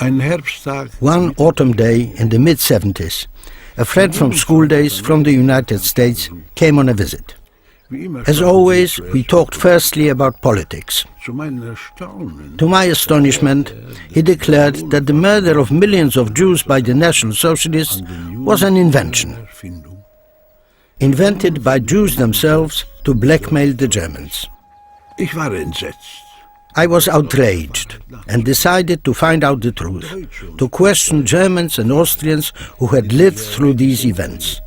One autumn day in the mid-70s, a friend from school days from the United States came on a visit. As always, we talked firstly about politics. To my astonishment, he declared that the murder of millions of Jews by the National Socialists was an invention, invented by Jews themselves to blackmail the Germans. I was outraged and decided to find out the truth, to question Germans and Austrians who had lived through these events.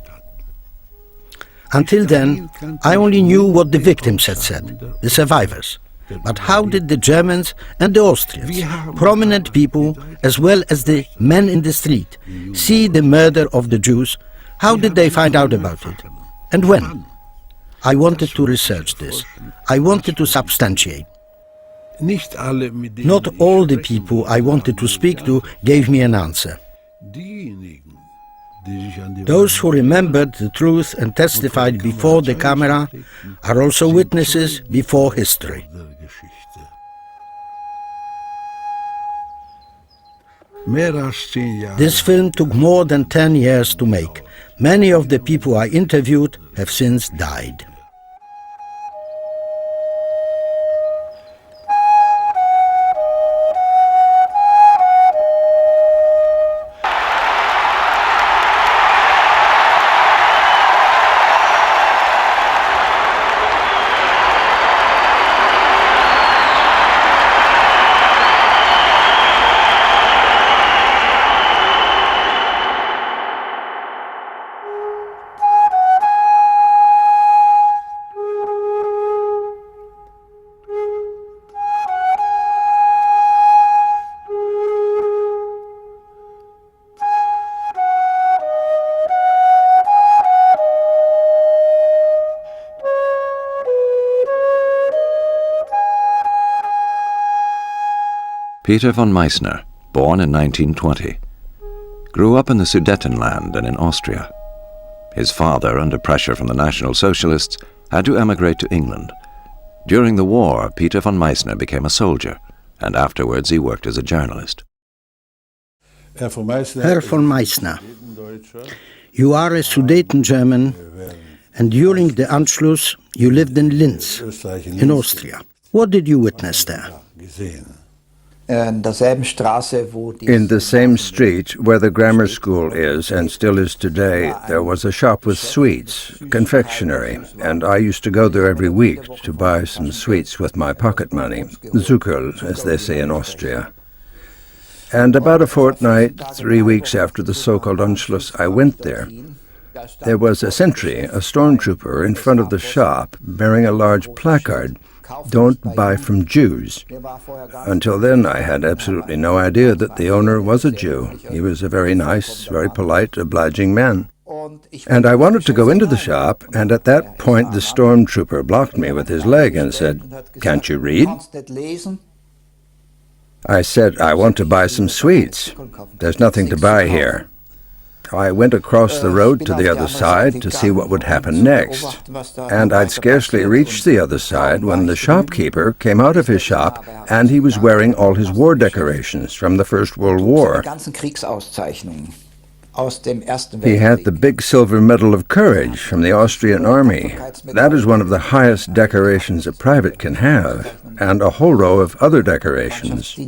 Until then, I only knew what the victims had said, the survivors. But how did the Germans and the Austrians, prominent people as well as the men in the street, see the murder of the Jews? How did they find out about it? And when? I wanted to research this. I wanted to substantiate. Not all the people I wanted to speak to gave me an answer. Those who remembered the truth and testified before the camera are also witnesses before history. This film took more than 10 years to make. Many of the people I interviewed have since died. Peter von Meissner, born in 1920, grew up in the Sudetenland and in Austria. His father, under pressure from the National Socialists, had to emigrate to England. During the war, Peter von Meissner became a soldier, and afterwards he worked as a journalist. Herr von Meissner, you are a Sudeten German, and during the Anschluss you lived in Linz, in Austria. What did you witness there? In the same street where the grammar school is and still is today, there was a shop with sweets, confectionery, and I used to go there every week to buy some sweets with my pocket money, Zuckerl, as they say in Austria. And about a fortnight, 3 weeks after the so-called Anschluss, I went there. There was a sentry, a stormtrooper, in front of the shop bearing a large placard, "Don't buy from Jews." Until then, I had absolutely no idea that the owner was a Jew. He was a very nice, very polite, obliging man. And I wanted to go into the shop, and at that point the stormtrooper blocked me with his leg and said, "Can't you read?" I said, "I want to buy some sweets. There's nothing to buy here." I went across the road to the other side to see what would happen next, and I'd scarcely reached the other side when the shopkeeper came out of his shop, and he was wearing all his war decorations from the First World War. He had the big silver Medal of Courage from the Austrian Army. That is one of the highest decorations a private can have, and a whole row of other decorations.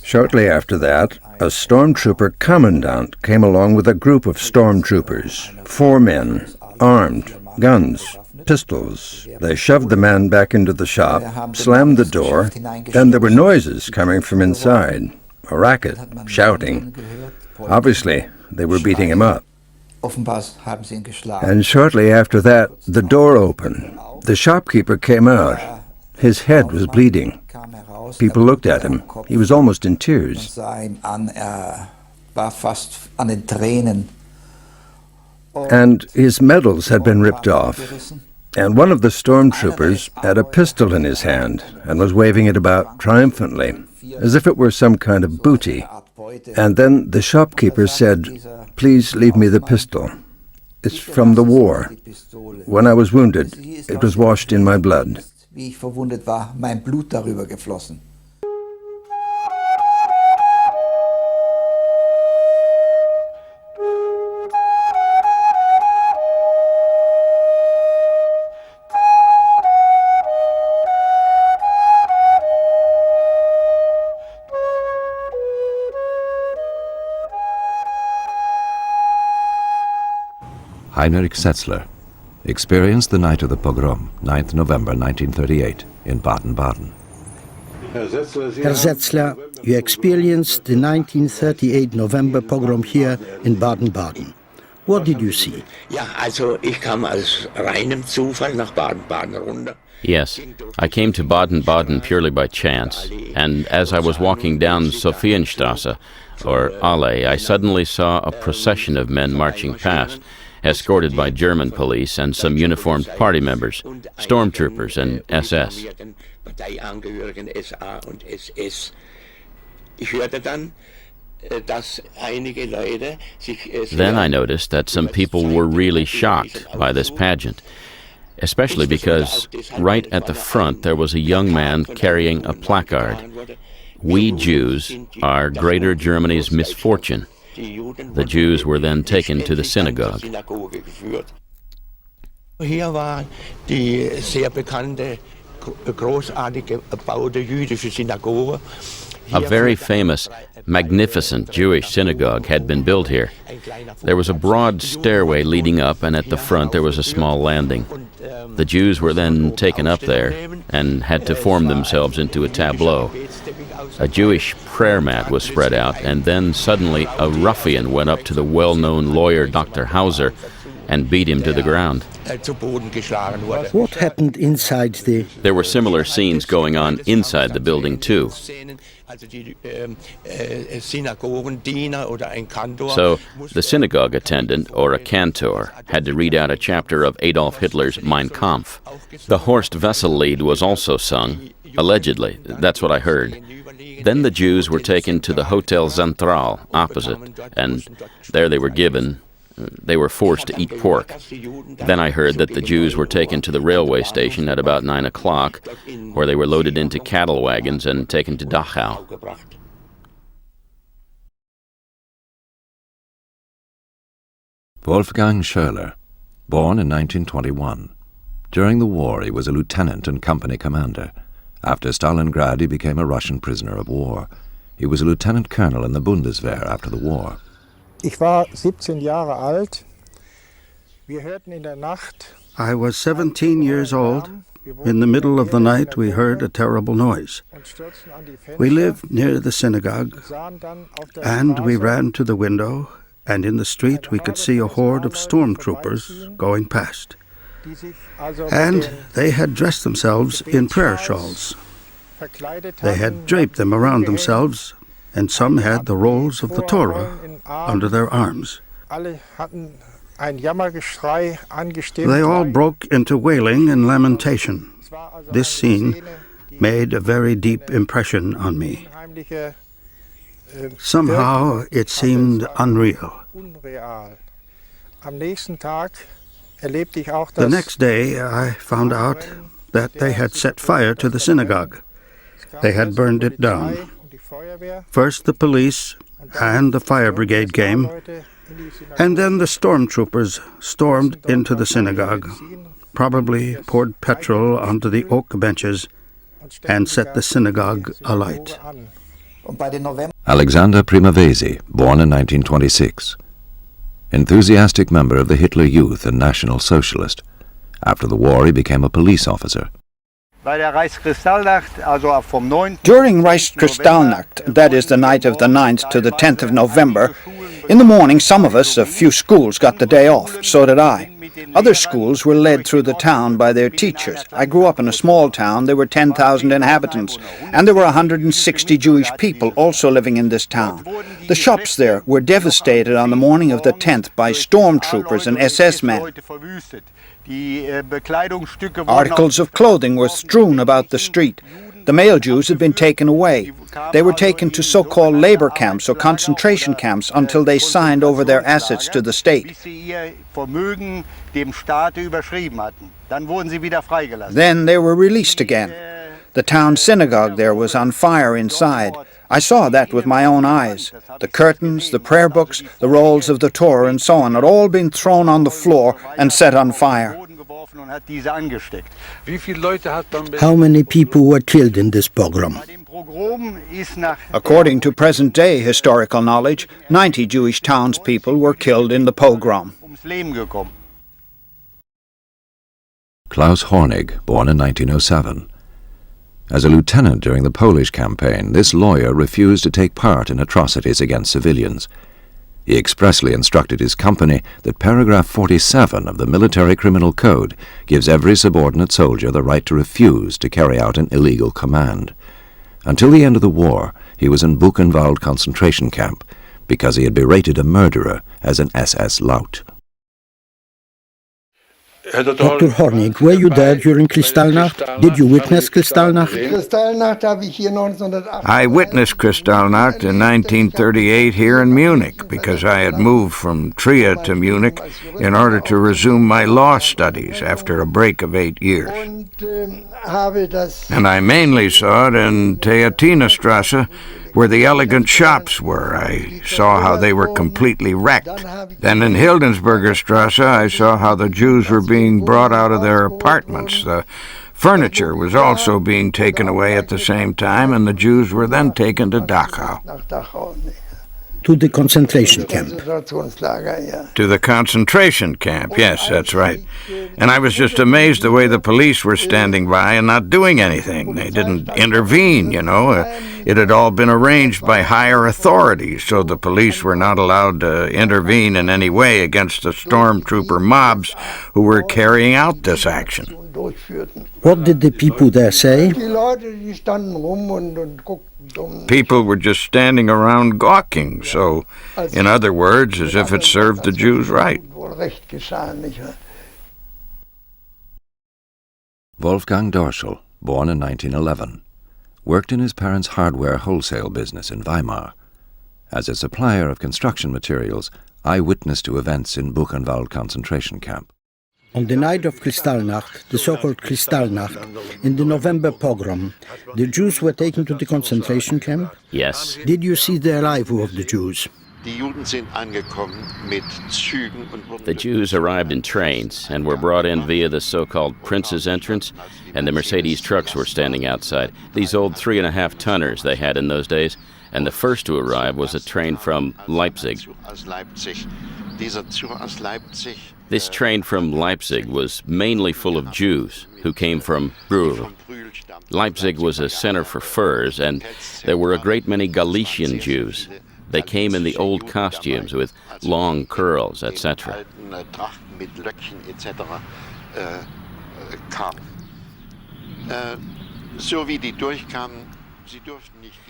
Shortly after that, a stormtrooper commandant came along with a group of stormtroopers, 4 men, armed, guns, pistols. They shoved the man back into the shop, slammed the door, and there were noises coming from inside, a racket, shouting. Obviously, they were beating him up. And shortly after that, the door opened. The shopkeeper came out. His head was bleeding. People looked at him. He was almost in tears. And his medals had been ripped off. And one of the stormtroopers had a pistol in his hand and was waving it about triumphantly, as if it were some kind of booty. And then the shopkeeper said, "Please leave me the pistol. It's from the war. When I was wounded, it was washed in my blood." Heinrich Setzler, experienced the night of the pogrom, 9th November 1938, in Baden-Baden. Herr Setzler, you experienced the 1938 November pogrom here in Baden-Baden. What did you see? Yes, I came to Baden-Baden purely by chance, and as I was walking down Sophienstrasse, or Allee, I suddenly saw a procession of men marching past, escorted by German police and some uniformed party members, stormtroopers and SS. Then I noticed that some people were really shocked by this pageant, especially because right at the front there was a young man carrying a placard. "We Jews are Greater Germany's misfortune." The Jews were then taken to the synagogue. Hier war die sehr bekannte, großartig gebaute jüdische Synagoge. A very famous, magnificent Jewish synagogue had been built here. There was a broad stairway leading up, and at the front there was a small landing. The Jews were then taken up there and had to form themselves into a tableau. A Jewish prayer mat was spread out, and then suddenly a ruffian went up to the well-known lawyer Dr. Hauser and beat him to the ground. What happened inside the... There were similar scenes going on inside the building too. So the synagogue attendant, or a cantor, had to read out a chapter of Adolf Hitler's Mein Kampf. The Horst Wessel-Lied was also sung, allegedly, that's what I heard. Then the Jews were taken to the Hotel Central opposite, and there they were forced to eat pork. Then I heard that the Jews were taken to the railway station at about 9 o'clock, where they were loaded into cattle wagons and taken to Dachau. Wolfgang Schöller, born in 1921. During the war, he was a lieutenant and company commander. After Stalingrad, he became a Russian prisoner of war. He was a lieutenant colonel in the Bundeswehr after the war. Ich war 17 Jahre alt. Wir hörten in der Nacht. I was 17 years old. In the middle of the night, we heard a terrible noise. We lived near the synagogue, and we ran to the window, and in the street we could see a horde of stormtroopers going past. And they had dressed themselves in prayer shawls. They had draped them around themselves, and some had the rolls of the Torah under their arms. They all broke into wailing and lamentation. This scene made a very deep impression on me. Somehow it seemed unreal. The next day I found out that they had set fire to the synagogue. They had burned it down. First the police and the fire brigade came, and then the stormtroopers stormed into the synagogue, probably poured petrol onto the oak benches, and set the synagogue alight. Alexander Primavesi, born in 1926. Enthusiastic member of the Hitler Youth and National Socialist. After the war, he became a police officer. During Reichskristallnacht, that is the night of the 9th to the 10th of November, in the morning some of us, a few schools, got the day off. So did I. Other schools were led through the town by their teachers. I grew up in a small town. There were 10,000 inhabitants, and there were 160 Jewish people also living in this town. The shops there were devastated on the morning of the 10th by stormtroopers and SS men. Articles of clothing were strewn about the street. The male Jews had been taken away. They were taken to so-called labor camps or concentration camps until they signed over their assets to the state. Then they were released again. The town synagogue there was on fire inside. I saw that with my own eyes. The curtains, the prayer books, the rolls of the Torah and so on had all been thrown on the floor and set on fire. How many people were killed in this pogrom? According to present-day historical knowledge, 90 Jewish townspeople were killed in the pogrom. Klaus Hornig, born in 1907. As a lieutenant during the Polish campaign, this lawyer refused to take part in atrocities against civilians. He expressly instructed his company that paragraph 47 of the Military Criminal Code gives every subordinate soldier the right to refuse to carry out an illegal command. Until the end of the war, he was in Buchenwald concentration camp because he had berated a murderer as an SS lout. Dr. Hornig, were you there during Kristallnacht? Did you witness Kristallnacht? I witnessed Kristallnacht in 1938 here in Munich because I had moved from Trier to Munich in order to resume my law studies after a break of 8 years. And I mainly saw it in Theatinerstrasse, where the elegant shops were. I saw how they were completely wrecked. Then in Hildensberger Strasse, I saw how the Jews were being brought out of their apartments. The furniture was also being taken away at the same time, and the Jews were then taken to Dachau. To the concentration camp. To the concentration camp, yes, that's right. And I was just amazed the way the police were standing by and not doing anything. They didn't intervene, you know. It had all been arranged by higher authorities, so the police were not allowed to intervene in any way against the stormtrooper mobs who were carrying out this action. What did the people there say? People were just standing around gawking, so, in other words, as if it served the Jews right. Wolfgang Dorschel, born in 1911, worked in his parents' hardware wholesale business in Weimar. As a supplier of construction materials, I witnessed to events in Buchenwald concentration camp. On the night of Kristallnacht, the so-called Kristallnacht, in the November pogrom, the Jews were taken to the concentration camp? Yes. Did you see the arrival of the Jews? The Jews arrived in trains and were brought in via the so-called Prince's Entrance, and the Mercedes trucks were standing outside. These old 3.5-tonners they had in those days, and the first to arrive was a train from Leipzig. This train from Leipzig was mainly full of Jews who came from Brühl. Leipzig was a center for furs, and there were a great many Galician Jews. They came in the old costumes with long curls, etc.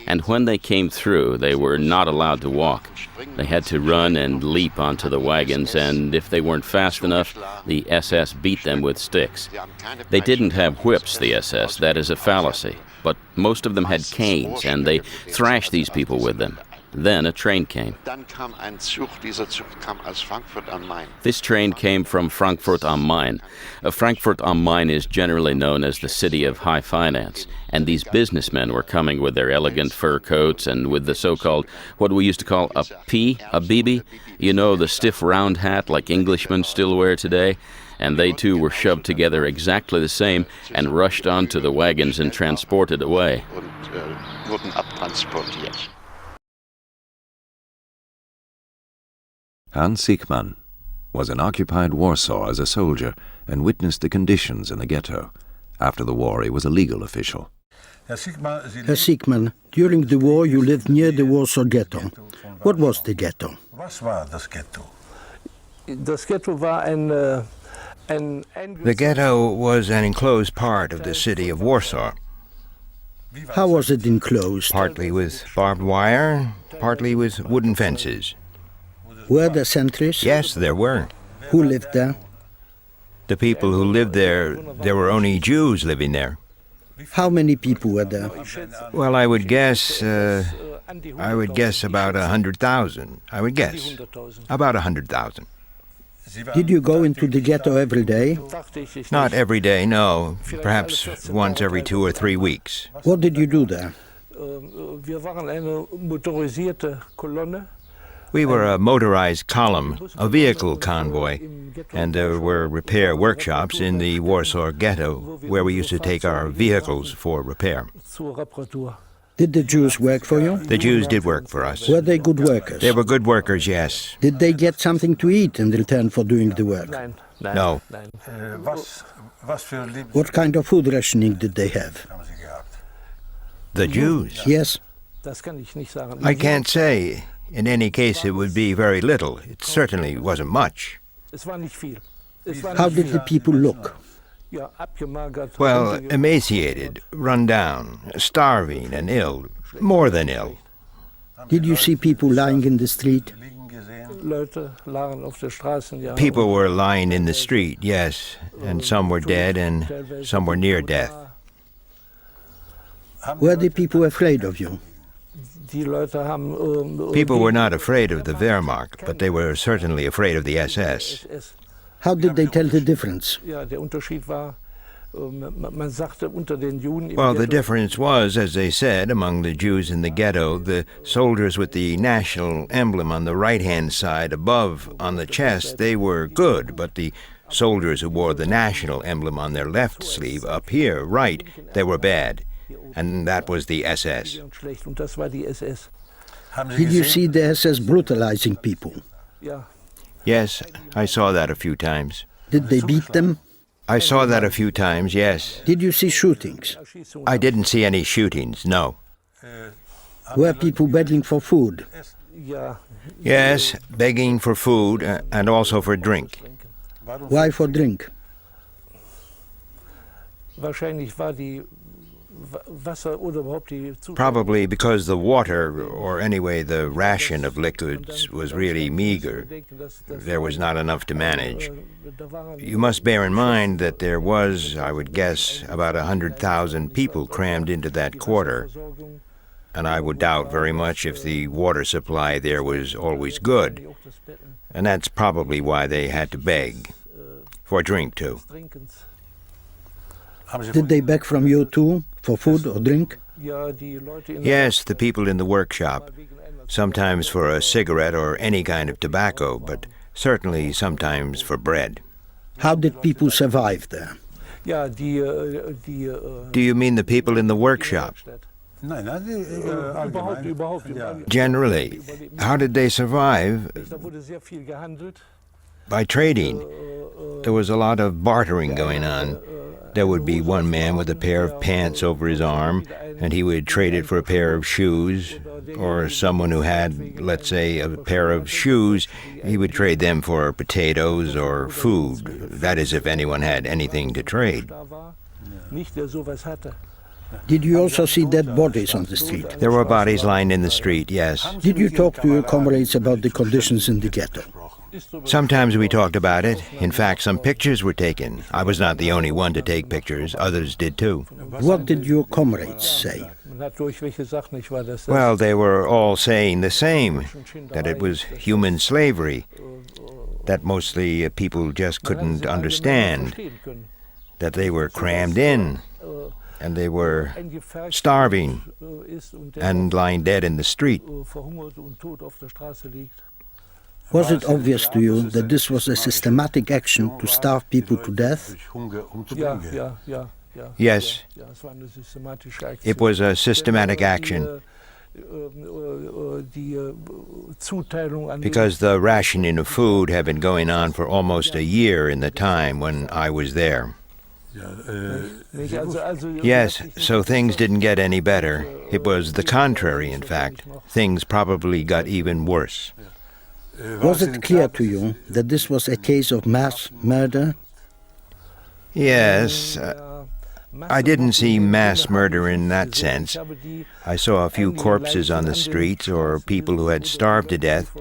And when they came through, they were not allowed to walk. They had to run and leap onto the wagons, and if they weren't fast enough, the SS beat them with sticks. They didn't have whips, the SS, that is a fallacy, but most of them had canes, and they thrashed these people with them. Then a train came. This train came from Frankfurt am Main. Frankfurt am Main is generally known as the city of high finance, and these businessmen were coming with their elegant fur coats and with the so-called, what we used to call a bibi, you know, the stiff round hat like Englishmen still wear today, and they too were shoved together exactly the same and rushed onto the wagons and transported away. Hans Siekmann was in occupied Warsaw as a soldier and witnessed the conditions in the ghetto. After the war, he was a legal official. Herr Siekmann, during the war you lived near the Warsaw Ghetto. What was the ghetto? The ghetto was an enclosed part of the city of Warsaw. How was it enclosed? Partly with barbed wire, partly with wooden fences. Were there sentries? Yes, there were. Who lived there? The people who lived there were only Jews living there. How many people were there? Well, I would guess about 100,000. I would guess about 100,000. Did you go into the ghetto every day? Not every day, no. Perhaps once every 2 or 3 weeks. What did you do there? We were a motorized column, a vehicle convoy, and there were repair workshops in the Warsaw Ghetto where we used to take our vehicles for repair. Did the Jews work for you? The Jews did work for us. Were they good workers? They were good workers, yes. Did they get something to eat in return for doing the work? No. What kind of food rationing did they have? The Jews? Yes. I can't say. In any case, it would be very little. It certainly wasn't much. How did the people look? Well, emaciated, run down, starving and ill, more than ill. Did you see people lying in the street? People were lying in the street, yes, and some were dead and some were near death. Were the people afraid of you? People were not afraid of the Wehrmacht, but they were certainly afraid of the SS. How did they tell the difference? Well, the difference was, as they said, among the Jews in the ghetto, the soldiers with the national emblem on the right-hand side above on the chest, they were good, but the soldiers who wore the national emblem on their left sleeve up here, right, they were bad. And that was the SS. Did you see the SS brutalizing people? Yes, I saw that a few times. Did they beat them? I saw that a few times, yes. Did you see shootings? I didn't see any shootings, no. Were people begging for food? Yes, begging for food and also for drink. Why for drink? Probably because the water, or anyway the ration of liquids, was really meager. There was not enough to manage. You must bear in mind that there was, I would guess, about 100,000 people crammed into that quarter. And I would doubt very much if the water supply there was always good. And that's probably why they had to beg. For drink, too. Did they beg from you too, for food or drink? Yes, the people in the workshop. Sometimes for a cigarette or any kind of tobacco, but certainly sometimes for bread. How did people survive there? Do you mean the people in the workshop? Generally. How did they survive? By trading. There was a lot of bartering going on. There would be one man with a pair of pants over his arm, and he would trade it for a pair of shoes, or someone who had, let's say, a pair of shoes, he would trade them for potatoes or food. That is, if anyone had anything to trade. Did you also see dead bodies on the street? There were bodies lying in the street, yes. Did you talk to your comrades about the conditions in the ghetto? Sometimes we talked about it. In fact, some pictures were taken. I was not the only one to take pictures. Others did too. What did your comrades say? Well, they were all saying the same, that it was human slavery, that mostly people just couldn't understand, that they were crammed in, and they were starving and lying dead in the street. Was it obvious to you that this was a systematic action to starve people to death? Yes, it was a systematic action because the rationing of food had been going on for almost a year in the time when I was there. Yes, so things didn't get any better. It was the contrary, in fact. Things probably got even worse. Was it clear to you that this was a case of mass murder? Yes. I didn't see mass murder in that sense. I saw a few corpses on the streets or people who had starved to death.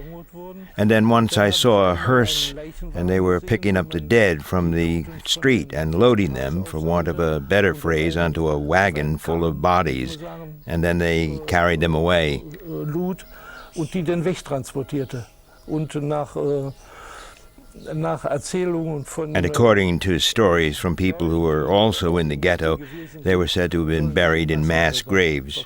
And then once I saw a hearse, and they were picking up the dead from the street and loading them, for want of a better phrase, onto a wagon full of bodies, and then they carried them away. And according to stories from people who were also in the ghetto, they were said to have been buried in mass graves.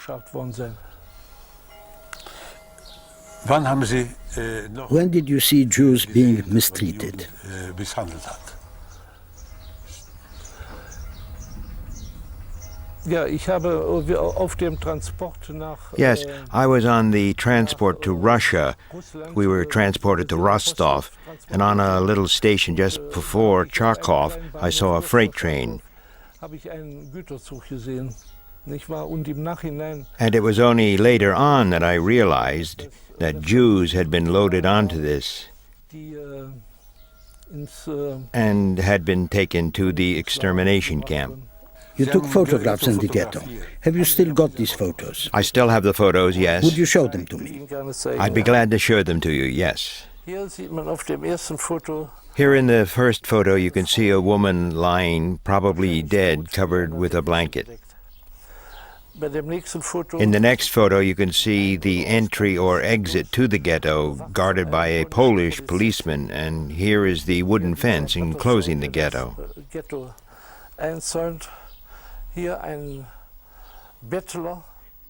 When did you see Jews being mistreated? Yes, I was on the transport to Russia. We were transported to Rostov, and on a little station just before Charkov, I saw a freight train. And it was only later on that I realized that Jews had been loaded onto this and had been taken to the extermination camp. You took photographs in the ghetto. Have you still got these photos? I still have the photos, yes. Would you show them to me? I'd be glad to show them to you, yes. Here in the first photo you can see a woman lying, probably dead, covered with a blanket. In the next photo you can see the entry or exit to the ghetto guarded by a Polish policeman, and here is the wooden fence enclosing the ghetto.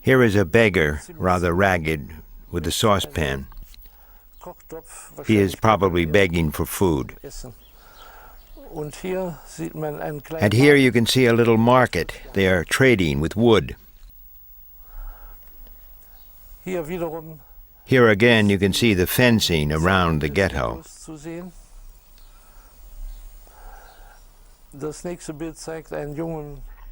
Here is a beggar, rather ragged, with a saucepan. He is probably begging for food. And here you can see a little market. They are trading with wood. Here again you can see the fencing around the ghetto.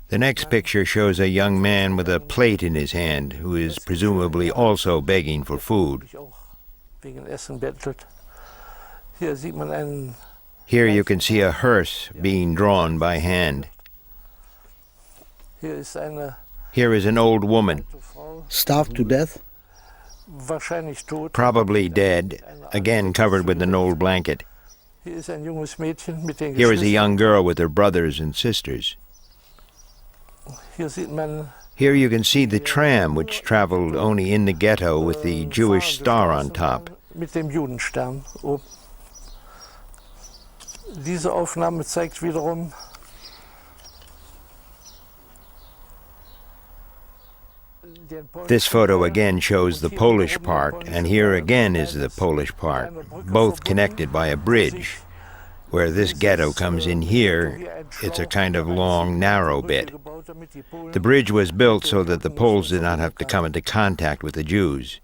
The next picture shows a young man with a plate in his hand who is presumably also begging for food. Here you can see a hearse being drawn by hand. Here is an old woman. Starved to death? Probably dead, again covered with an old blanket. Here is a young girl with her brothers and sisters. Here you can see the tram which traveled only in the ghetto with the Jewish star on top. This photo again shows the Polish part, and here again is the Polish part, both connected by a bridge. Where this ghetto comes in here, it's a kind of long, narrow bit. The bridge was built so that the Poles did not have to come into contact with the Jews.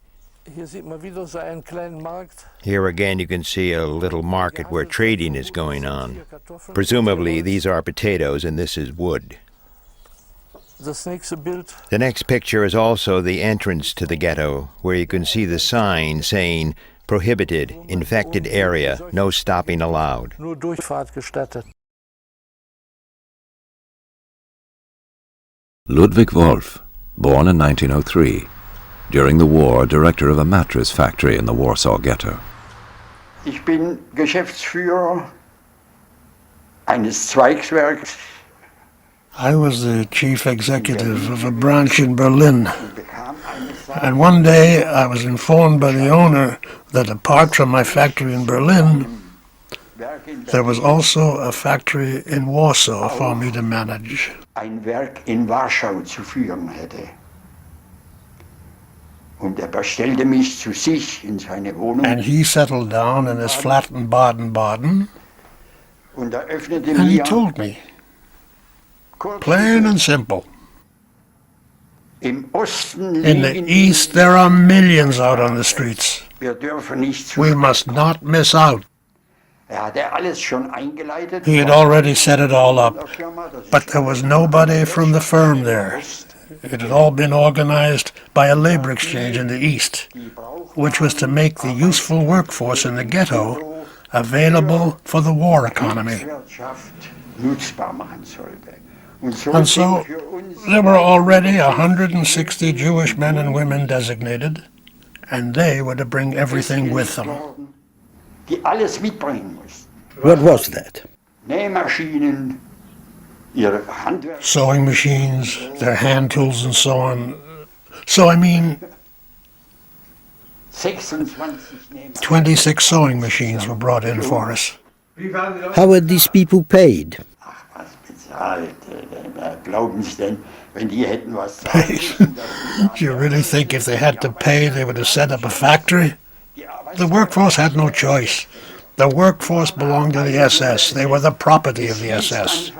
Here again you can see a little market where trading is going on. Presumably these are potatoes and this is wood. The next picture is also the entrance to the ghetto, where you can see the sign saying, "Prohibited, infected area, no stopping allowed." Ludwig Wolf, born in 1903. During the war, director of a mattress factory in the Warsaw Ghetto. Ich bin Geschäftsführer eines Zweigwerks. I was the chief executive of a branch in Berlin. And one day I was informed by the owner that apart from my factory in Berlin, there was also a factory in Warsaw for me to manage. Ein Werk in Warschau zu führen hätte. Und bestellte mich zu sich in seine Wohnung. And he settled down in his flat in Baden-Baden. Und öffnete and he told me, plain and simple, in the East there are millions out on the streets. We must not miss out. He had already set it all up, but there was nobody from the firm there. It had all been organized by a labor exchange in the East, which was to make the useful workforce in the ghetto available for the war economy. And so there were already 160 Jewish men and women designated, and they were to bring everything with them. What was that? Sewing machines, their hand tools and so on. So I mean, 26 sewing machines were brought in for us. How were these people paid? Do you really think if they had to pay, they would have set up a factory? The workforce had no choice. The workforce belonged to the SS. They were the property of the SS.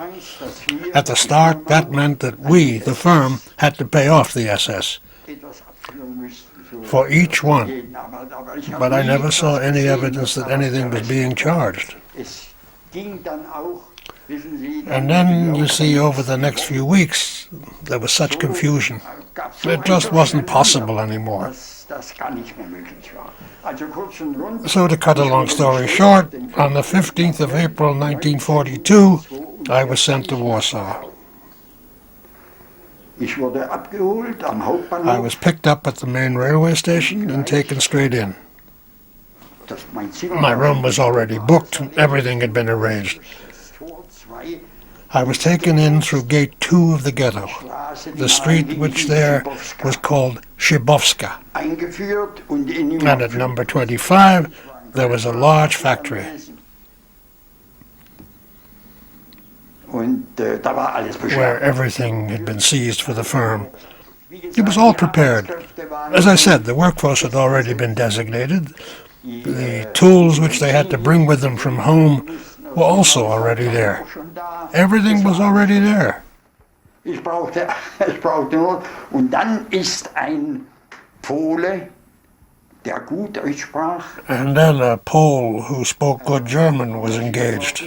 At the start, that meant that we, the firm, had to pay off the SS for each one. But I never saw any evidence that anything was being charged. And then, you see, over the next few weeks, there was such confusion. It just wasn't possible anymore. So to cut a long story short, on the 15th of April 1942, I was sent to Warsaw. I was picked up at the main railway station and taken straight in. My room was already booked, everything had been arranged. I was taken in through gate 2 of the ghetto, the street which there was called Szybowska. And at number 25 there was a large factory. Where everything had been seized for the firm. It was all prepared. As I said, the workforce had already been designated. The tools which they had to bring with them from home were also already there. Everything was already there. And then a Pole who spoke good German was engaged,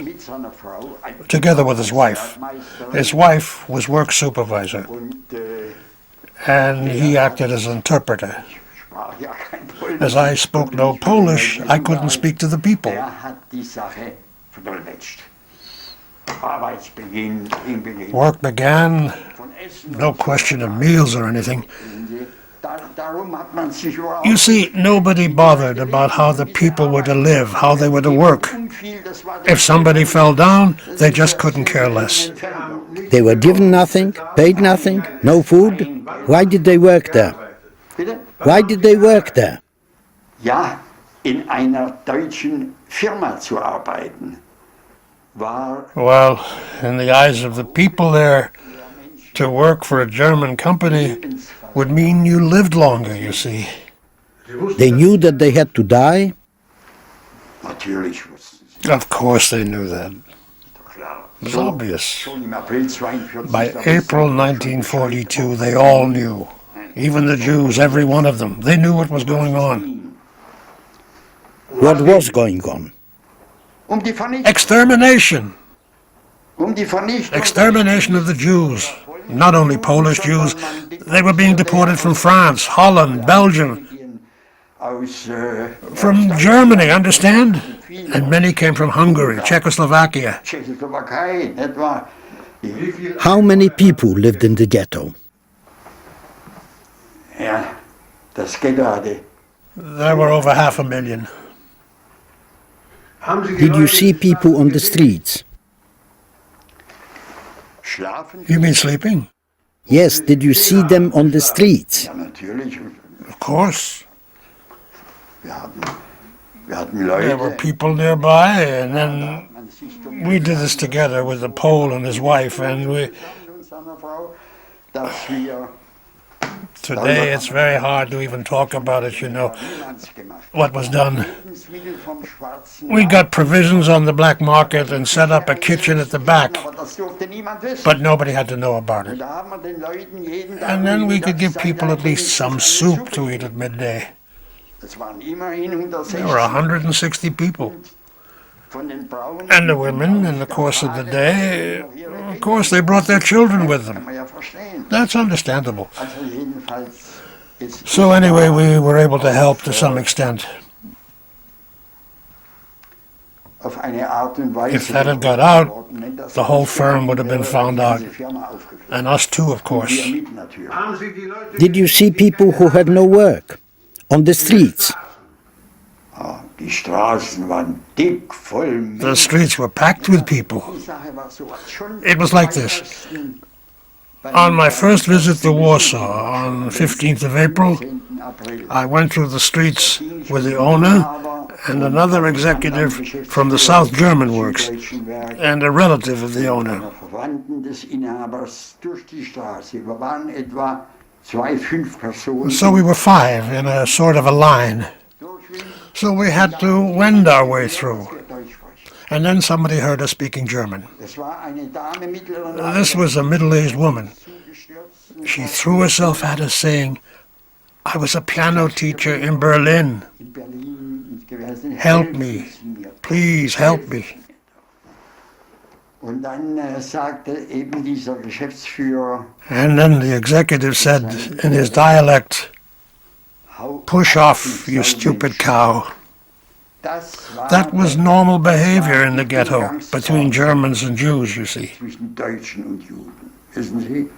together with his wife. His wife was work supervisor, and he acted as interpreter. As I spoke no Polish, I couldn't speak to the people. Work began, no question of meals or anything. You see, nobody bothered about how the people were to live, how they were to work. If somebody fell down, they just couldn't care less. They were given nothing, paid nothing, no food. Why did they work there? Why did they work there? Ja, in einer deutschen Firma zu arbeiten. Well, in the eyes of the people there, to work for a German company would mean you lived longer, you see. They knew that they had to die? Of course they knew that. It was obvious. By April 1942, they all knew. Even the Jews, every one of them. They knew what was going on. What was going on? Extermination. Extermination of the Jews. Not only Polish Jews, they were being deported from France, Holland, Belgium, from Germany, understand? And many came from Hungary, Czechoslovakia. How many people lived in the ghetto? There were over 500,000. Did you see people on the streets? You mean sleeping? Yes, did you see them on the streets? Of course. There were people nearby, and then we did this together with the Pole and his wife, and today it's very hard to even talk about it, you know, what was done. We got provisions on the black market and set up a kitchen at the back, but nobody had to know about it. And then we could give people at least some soup to eat at midday. There were 160 people. And the women, in the course of the day, of course, they brought their children with them. That's understandable. So anyway, we were able to help to some extent. If that had got out, the whole firm would have been found out. And us too, of course. Did you see people who had no work on the streets? The streets were packed with people. It was like this. On my first visit to Warsaw on the 15th of April, I went through the streets with the owner and another executive from the South German works and a relative of the owner. So we were 5 in a sort of a line. So we had to wend our way through. And then somebody heard us speaking German. This was a middle-aged woman. She threw herself at us saying, "I was a piano teacher in Berlin. Help me. Please help me." Und dann sagte eben dieser Geschäftsführer, and then the executive said in his dialect, "Push off, you stupid cow." That was normal behavior in the ghetto between Germans and Jews, you see. zwischen Deutschen und Juden, wissen Sie?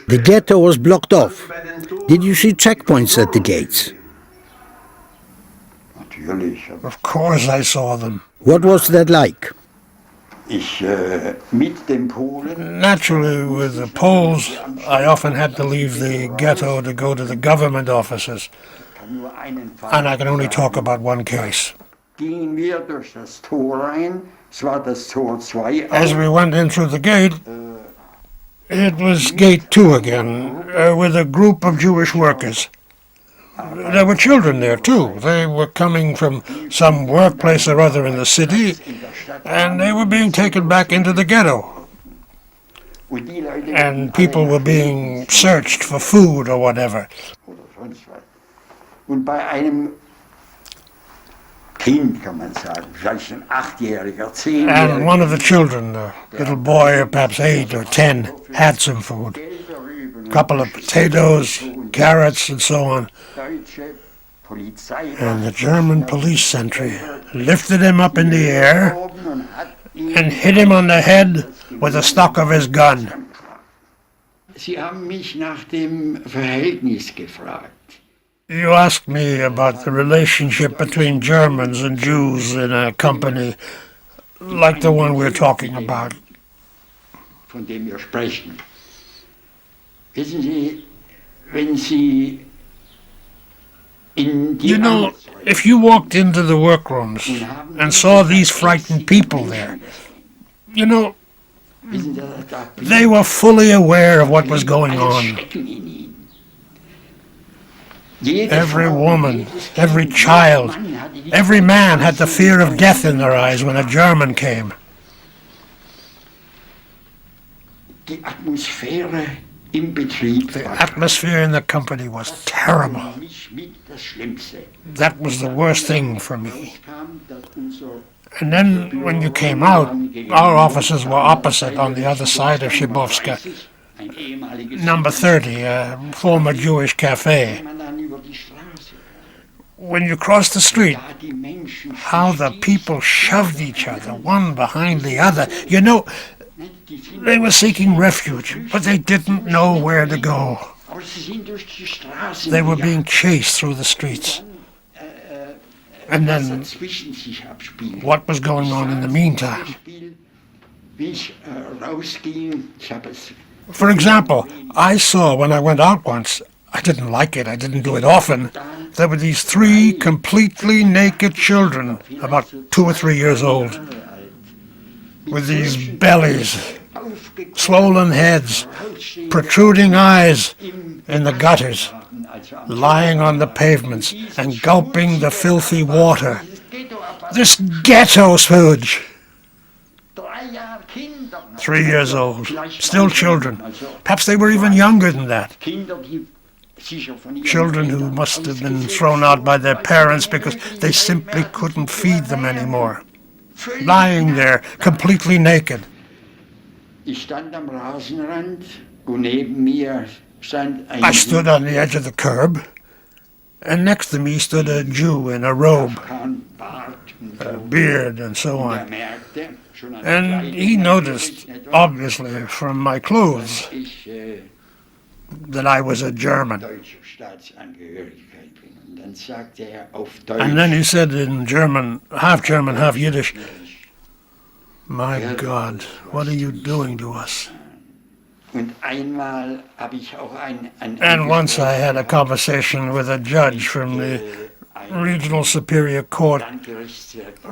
The ghetto was blocked off. Did you see checkpoints at the gates? Natürlich. Of course I saw them. What was that like? Mit dem Polen. Naturally, with the Poles, I often had to leave the ghetto to go to the government offices. And I can only talk about one case. Gingen wir durch das Tor rein, es war das Tor 2. As we went in through the gate, it was gate 2 again, with a group of Jewish workers. There were children there too. They were coming from some workplace or other in the city, and they were being taken back into the ghetto. And people were being searched for food or whatever. Und bei einem Kind, kann man sagen, vielleicht ein 8-Jähriger, 10-Jähriger. And one of the children, a little boy, perhaps 8 or 10, had some food. A couple of potatoes, carrots, and so on. And the German police sentry lifted him up in the air and hit him on the head with the stock of his gun. Sie haben mich nach dem Verhältnis gefragt. You asked me about the relationship between Germans and Jews in a company like the one we're talking about. Von dem wir sprechen. Wissen Sie, wenn Sie in die You know, if you walked into the workrooms and saw these frightened people there, you know, they were fully aware of what was going on. Every woman, every child, every man had the fear of death in their eyes when a German came. Die Atmosphäre im Betrieb. The atmosphere in the company was terrible. That was the worst thing for me. And then when you came out, our offices were opposite on the other side of Shibovska. Number 30, a former Jewish cafe. When you crossed the street, how the people shoved each other, one behind the other. You know, they were seeking refuge, but they didn't know where to go. They were being chased through the streets. And then, what was going on in the meantime? For example, I saw when I went out once, I didn't like it, I didn't do it often, there were these 3 completely naked children, about 2 or 3 years old, with these bellies, swollen heads, protruding eyes in the gutters, lying on the pavements and gulping the filthy water. This ghetto sewage! 3 years old, still children. Perhaps they were even younger than that. Children who must have been thrown out by their parents because they simply couldn't feed them anymore. Lying there, completely naked. I stood on the edge of the curb, and next to me stood a Jew in a robe, a beard, and so on. And he noticed, obviously, from my clothes, that I was a German. And then he said in German, half Yiddish, "My God, what are you doing to us?" And once I had a conversation with a judge from the Regional Superior Court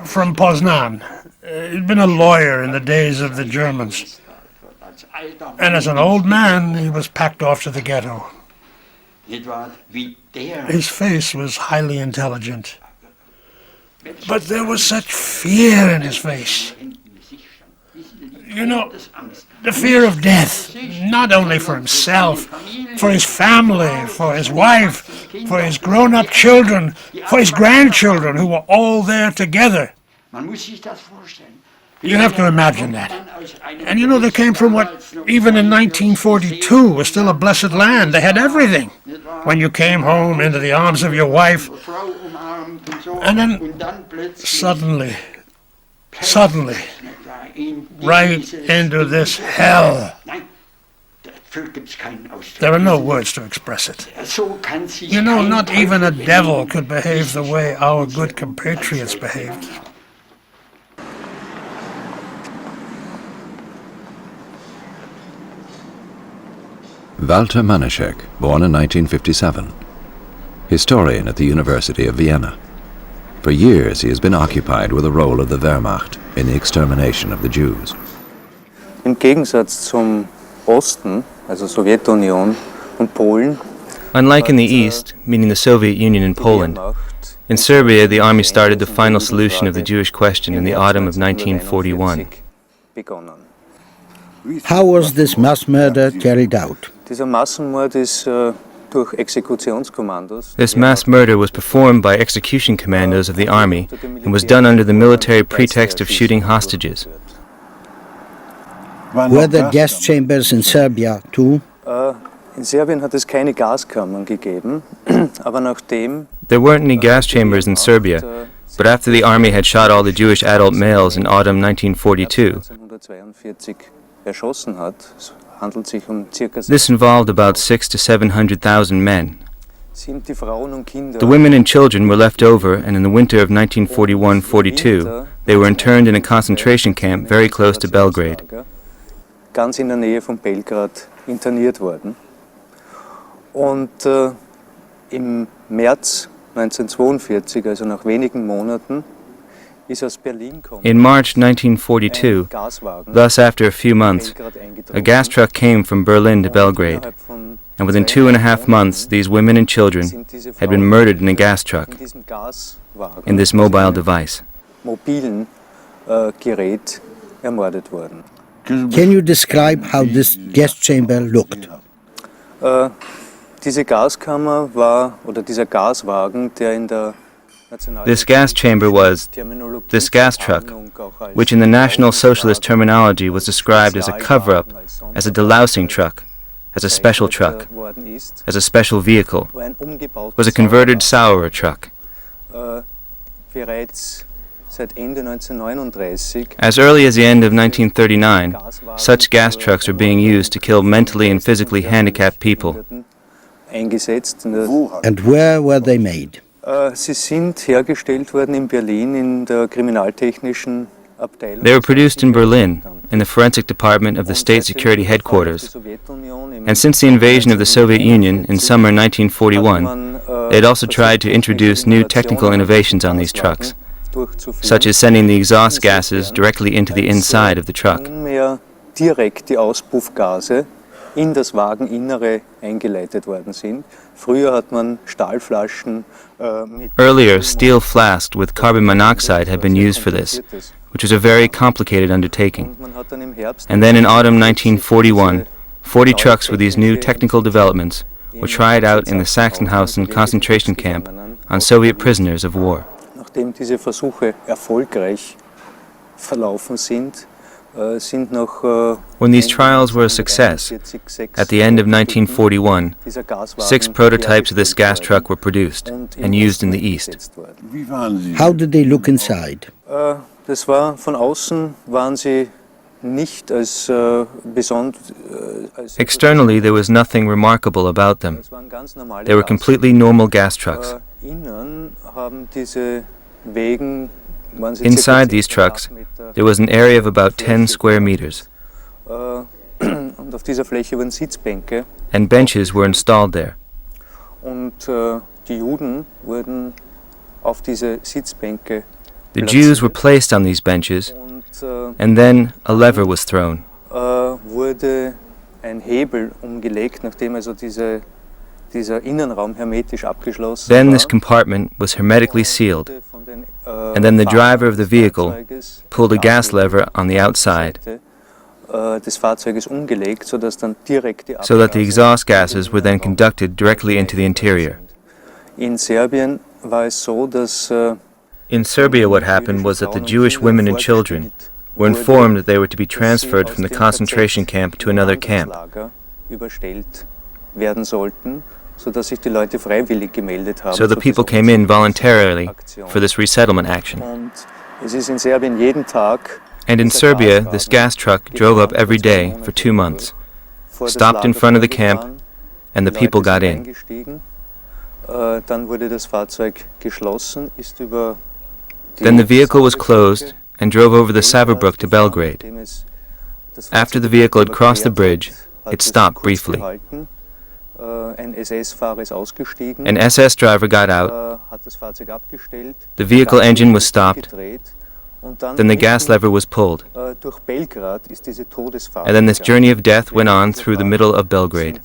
from Poznan. He'd been a lawyer in the days of the Germans. And as an old man, he was packed off to the ghetto. His face was highly intelligent. but there was such fear in his face. You know, the fear of death, not only for himself, for his family, for his wife, for his grown-up children, for his grandchildren, who were all there together. You have to imagine that. And you know, they came from what, even in 1942, was still a blessed land. They had everything. When you came home into the arms of your wife, and then suddenly, right into this hell. There are no words to express it. You know, not even a devil could behave the way our good compatriots behaved. Walter Manaschek, born in 1957. Historian at the University of Vienna. For years he has been occupied with the role of the Wehrmacht in the extermination of the Jews. Im Gegensatz zum Osten, also Sowjetunion und Polen. Unlike in the East, meaning the Soviet Union and Poland, in Serbia the army started the final solution of the Jewish question in the autumn of 1941. How was this mass murder carried out? Dieser Massenmord ist durch Exekutionskommandos. This mass murder was performed by execution commandos of the army and was done under the military pretext of shooting hostages. Were there gas chambers in Serbia too? In Serbien hat es keine Gaskammern gegeben, aber nachdem There weren't any gas chambers in Serbia, but after the army had shot all the Jewish adult males in autumn 1942, erschossen hat, es handelt sich circa this involved about 600,000 to 700,000 men. sind die Frauen und Kinder. The women and children were left over, and in the winter of 1941-42, they were interned in a concentration camp very close to Belgrade. Ganz in der Nähe von Belgrad interniert worden. Und im März 1942, also nach wenigen Monaten, in March 1942, thus after a few months, a gas truck came from Berlin to Belgrade, and within 2.5 months these women and children had been murdered in a gas truck, in this mobile device. Mobilen Gerät ermordet worden. Can you describe how this gas chamber looked? Diese Gaskammer war, oder dieser Gaswagen, der in der This gas chamber was, this gas truck, which in the National Socialist terminology was described as a cover-up, as a delousing truck, as a special truck, as a special vehicle, was a converted Sauerer truck. As early as the end of 1939, such gas trucks were being used to kill mentally and physically handicapped people. And where were they made? Sie sind hergestellt worden in Berlin in der kriminaltechnischen Abteilung. They were produced in Berlin, in the forensic department of the State Security Headquarters. And since the invasion of the Soviet Union in summer 1941, they had also tried to introduce new technical innovations on these trucks, such as sending the exhaust gases directly into the inside of the truck. Direkt die Auspuffgase in das Wageninnere eingeleitet worden sind. Früher hat man Stahlflaschen Earlier, steel flasks with carbon monoxide had been used for this, which was a very complicated undertaking. And then in autumn 1941, 40 trucks with these new technical developments were tried out in the Sachsenhausen concentration camp on Soviet prisoners of war. Nachdem diese Versuche erfolgreich verlaufen sind, when these trials were a success, at the end of 1941, 6 prototypes of this gas truck were produced and used in the East. How did they look inside? Das war, von außen waren sie nicht als Externally, there was nothing remarkable about them. They were completely normal gas trucks. Innen haben diese Wegen Inside these trucks, there was an area of about 10 square meters, und auf dieser Fläche waren Sitzbänke. And benches were installed there. Und die Juden wurden auf diese Sitzbänke The Jews were placed on these benches, and then a lever was thrown. Wurde ein Hebel umgelegt, nachdem also dieser Innenraum hermetisch abgeschlossen Then war. this compartment was hermetically sealed, and then the driver of the vehicle pulled a gas lever on the outside so that the exhaust gases were then conducted directly into the interior. In Serbia, what happened was that the Jewish women and children were informed that they were to be transferred from the concentration camp to another camp. So the people came in voluntarily for this resettlement action. And in Serbia, this gas truck drove up every day for 2 months, stopped in front of the camp, and the people got in. Then the vehicle was closed and drove over the Saverbrook to Belgrade. After the vehicle had crossed the bridge, it stopped briefly. An SS driver got out, the vehicle engine was stopped, then the gas lever was pulled, and then this journey of death went on through the middle of Belgrade.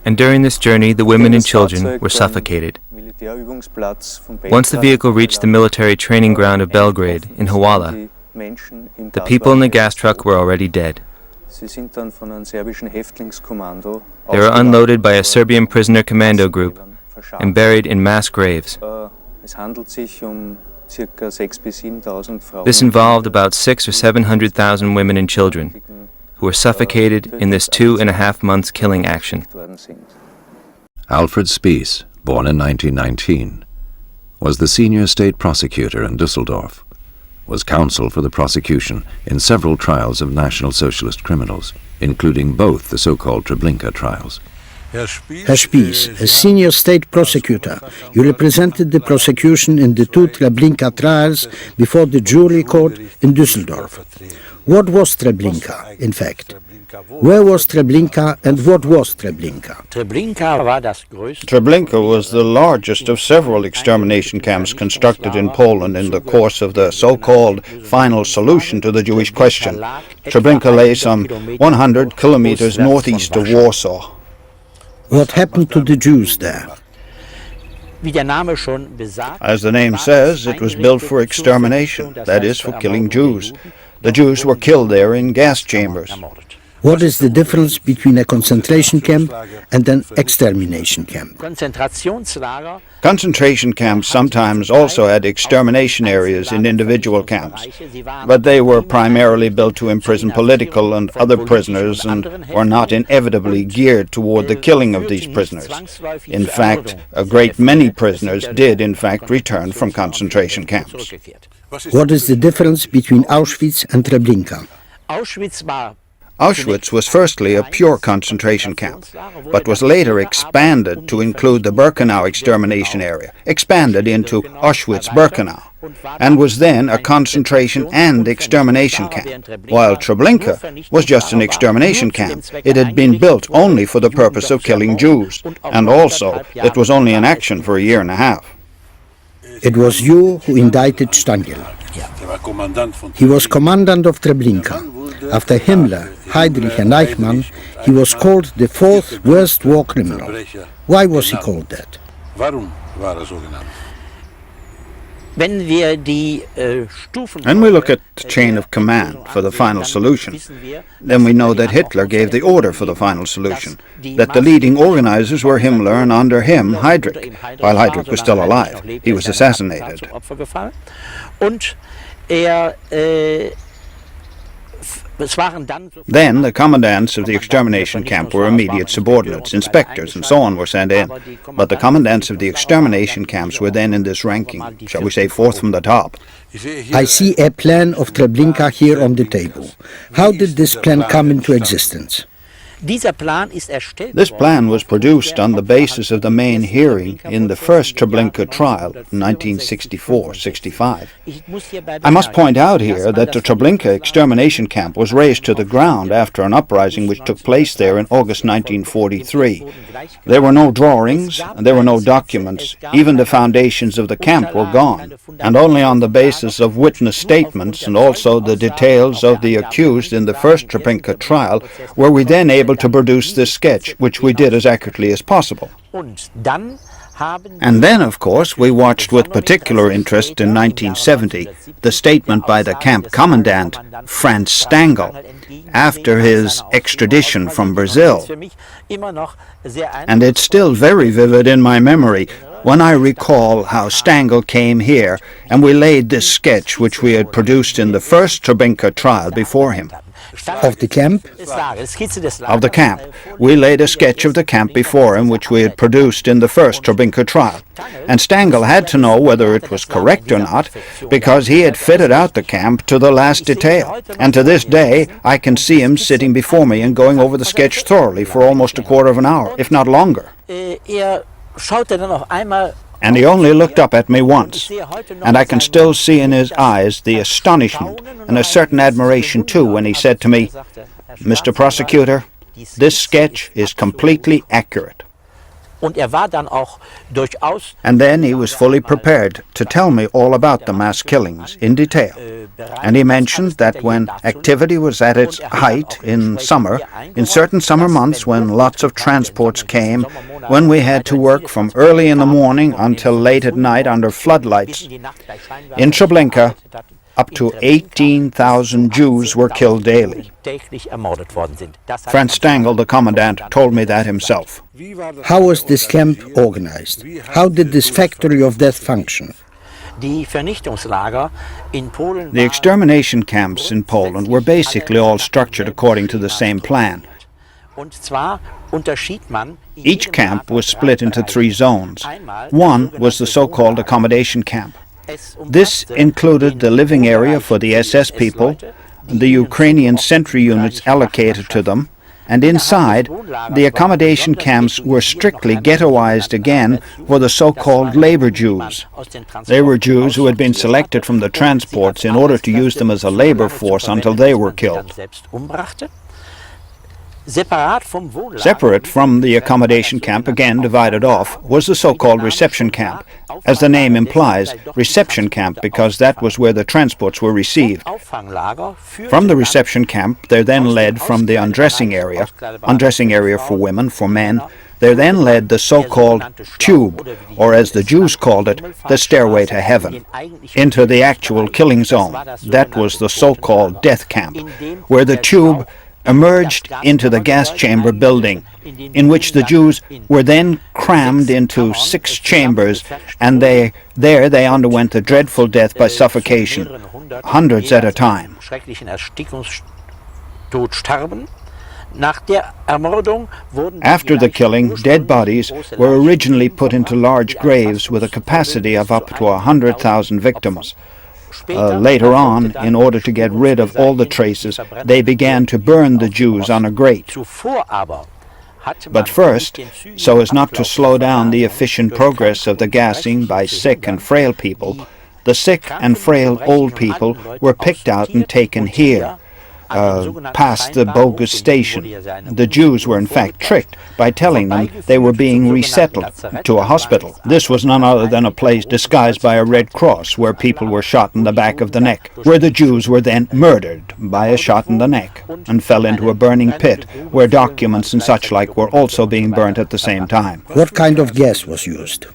And during this journey, the women and children were suffocated. Once the vehicle reached the military training ground of Belgrade in Hawala, the people in the gas truck were already dead. They were unloaded by a Serbian prisoner commando group and buried in mass graves. This involved about 600,000 or 700,000 women and children who were suffocated in this 2.5 months killing action. Alfred Spies, born in 1919, was the senior state prosecutor in Düsseldorf, was counsel for the prosecution in several trials of National Socialist criminals, including both the so-called Treblinka trials. Herr Spies, as senior state prosecutor, you represented the prosecution in the 2 Treblinka trials before the jury court in Düsseldorf. What was Treblinka, in fact? Where was Treblinka and what was Treblinka? Treblinka was the largest of several extermination camps constructed in Poland in the course of the so-called final solution to the Jewish question. Treblinka lay some 100 kilometers northeast of Warsaw. What happened to the Jews there? As the name says, it was built for extermination, that is, for killing Jews. The Jews were killed there in gas chambers. What is the difference between a concentration camp and an extermination camp? Concentration camps sometimes also had extermination areas in individual camps, but they were primarily built to imprison political and other prisoners and were not inevitably geared toward the killing of these prisoners. In fact, a great many prisoners did in fact return from concentration camps. What is the difference between Auschwitz and Treblinka? Auschwitz was firstly a pure concentration camp, but was later expanded to include the Birkenau extermination area, expanded into Auschwitz-Birkenau, and was then a concentration and extermination camp, while Treblinka was just an extermination camp. It had been built only for the purpose of killing Jews, and also it was only in action for a year and a half. It was you who indicted Stangl. He was commandant of Treblinka. After Himmler, Heydrich and Eichmann, he was called the 4th worst war criminal. Why was he called that? When we look at the chain of command for the final solution, then we know that Hitler gave the order for the final solution, that the leading organizers were Himmler and under him Heydrich. While Heydrich was still alive, he was assassinated. Then the commandants of the extermination camp were immediate subordinates, inspectors and so on were sent in. But the commandants of the extermination camps were then in this ranking, shall we say 4th from the top. I see a plan of Treblinka here on the table. How did this plan come into existence? This plan was produced on the basis of the main hearing in the first Treblinka trial in 1964-65. I must point out here that the Treblinka extermination camp was razed to the ground after an uprising which took place there in August 1943. There were no drawings, and there were no documents. Even the foundations of the camp were gone, and only on the basis of witness statements and also the details of the accused in the first Treblinka trial were we then able to produce this sketch, which we did as accurately as possible. And then, of course, we watched with particular interest in 1970 the statement by the camp commandant, Franz Stangl, after his extradition from Brazil. And it's still very vivid in my memory when I recall how Stangl came here and we laid this sketch which we had produced in the first Treblinka trial before him. Of the camp? Of the camp. We laid a sketch of the camp before him which we had produced in the first Treblinka trial. And Stangl had to know whether it was correct or not because he had fitted out the camp to the last detail. And to this day I can see him sitting before me and going over the sketch thoroughly for almost a quarter of an hour, if not longer. And he only looked up at me once, and I can still see in his eyes the astonishment and a certain admiration too when he said to me, "Mr. Prosecutor, this sketch is completely accurate." And then he was fully prepared to tell me all about the mass killings in detail. And he mentioned that when activity was at its height in summer, in certain summer months when lots of transports came, when we had to work from early in the morning until late at night under floodlights, in Treblinka, up to 18,000 Jews were killed daily. Franz Stangl, the commandant, told me that himself. How was this camp organized? How did this factory of death function? The extermination camps in Poland were basically all structured according to the same plan. Each camp was split into 3 zones. One was the so-called accommodation camp. This included the living area for the SS people, the Ukrainian sentry units allocated to them, and inside, the accommodation camps were strictly ghettoized again for the so-called labor Jews. They were Jews who had been selected from the transports in order to use them as a labor force until they were killed. Separate from the accommodation camp, again divided off, was the so-called reception camp. As the name implies, reception camp because that was where the transports were received. From the reception camp, they then led from the undressing area for women, for men, they then led the so-called tube, or as the Jews called it, the stairway to heaven, into the actual killing zone. That was the so-called death camp, where the tube emerged into the gas chamber building, in which the Jews were then crammed into 6 chambers, and there they underwent the dreadful death by suffocation, hundreds at a time. After the killing, dead bodies were originally put into large graves with a capacity of up to 100,000 victims. Later on, in order to get rid of all the traces, they began to burn the Jews on a grate. But first, so as not to slow down the efficient progress of the gassing by sick and frail people, the sick and frail old people were picked out and taken here, past the bogus station. The Jews were in fact tricked by telling them they were being resettled to a hospital. This was none other than a place disguised by a Red Cross where people were shot in the back of the neck, where the Jews were then murdered by a shot in the neck and fell into a burning pit where documents and such like were also being burnt at the same time. What kind of gas was used?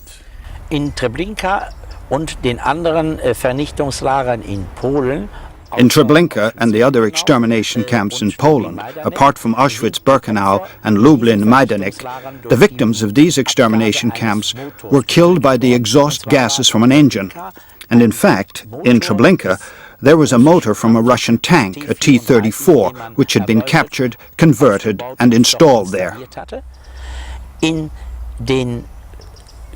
In Treblinka und den anderen Vernichtungslagern in Polen. In Treblinka and the other extermination camps in Poland, apart from Auschwitz-Birkenau and Lublin-Majdanek, the victims of these extermination camps were killed by the exhaust gases from an engine. And in fact, in Treblinka, there was a motor from a Russian tank, a T-34, which had been captured, converted, and installed there. In den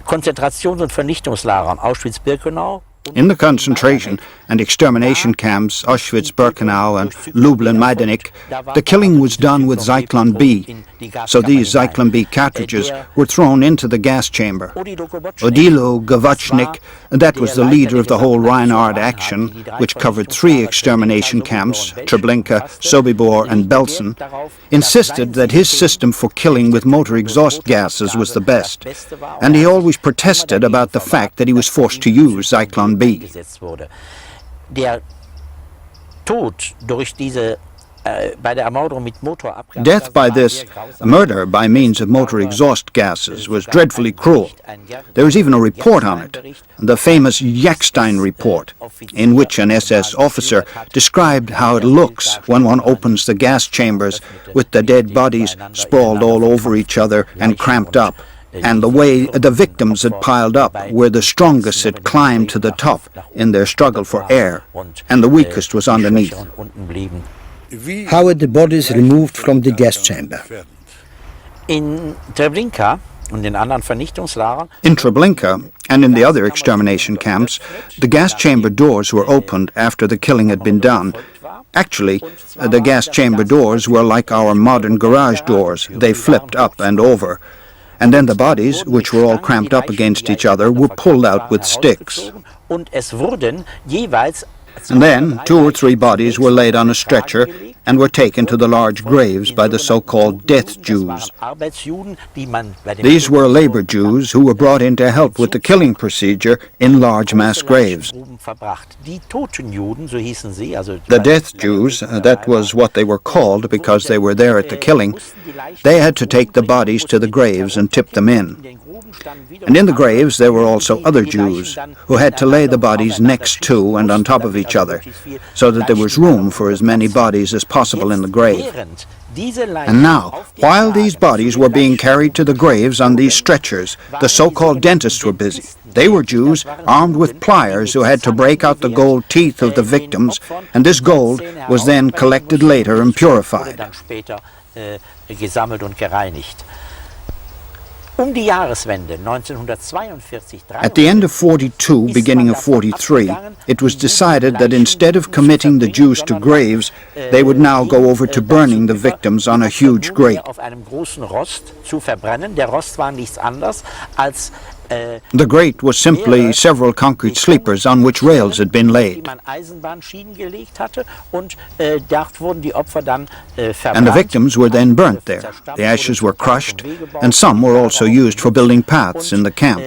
Konzentrations- und Vernichtungslagern Auschwitz-Birkenau. In the concentration and extermination camps, Auschwitz-Birkenau and Lublin-Majdanek, the killing was done with Zyklon B. So these Zyklon B cartridges were thrown into the gas chamber. Odilo Gavachnik, that was the leader of the whole Reinhard action, which covered 3 extermination camps, Treblinka, Sobibor and Belsen, insisted that his system for killing with motor exhaust gases was the best, and he always protested about the fact that he was forced to use Zyklon B. Der Tod durch diese Death by this murder by means of motor exhaust gases was dreadfully cruel. There was even a report on it, the famous Jackstein report, in which an SS officer described how it looks when one opens the gas chambers with the dead bodies sprawled all over each other and cramped up, and the way the victims had piled up, where the strongest had climbed to the top in their struggle for air, and the weakest was underneath. How were the bodies removed from the gas chamber? In Treblinka and in anderen Vernichtungslagern. In Treblinka and in the other extermination camps, the gas chamber doors were opened after the killing had been done. Actually, the gas chamber doors were like our modern garage doors. They flipped up and over. And then the bodies, which were all cramped up against each other, were pulled out with sticks. And then 2 or 3 bodies were laid on a stretcher and were taken to the large graves by the so-called death Jews. These were labor Jews who were brought in to help with the killing procedure in large mass graves. The death Jews, that was what they were called because they were there at the killing, they had to take the bodies to the graves and tip them in. And in the graves there were also other Jews who had to lay the bodies next to and on top of each other, so that there was room for as many bodies as possible in the grave. And now, while these bodies were being carried to the graves on these stretchers, the so-called dentists were busy. They were Jews armed with pliers who had to break out the gold teeth of the victims, and this gold was then collected later and purified. At the end of 42, beginning of 43, it was decided that instead of committing the Jews to graves, they would now go over to burning the victims on a huge grate. The grate was simply several concrete sleepers on which rails had been laid. And the victims were then burnt there. The ashes were crushed, and some were also used for building paths in the camp.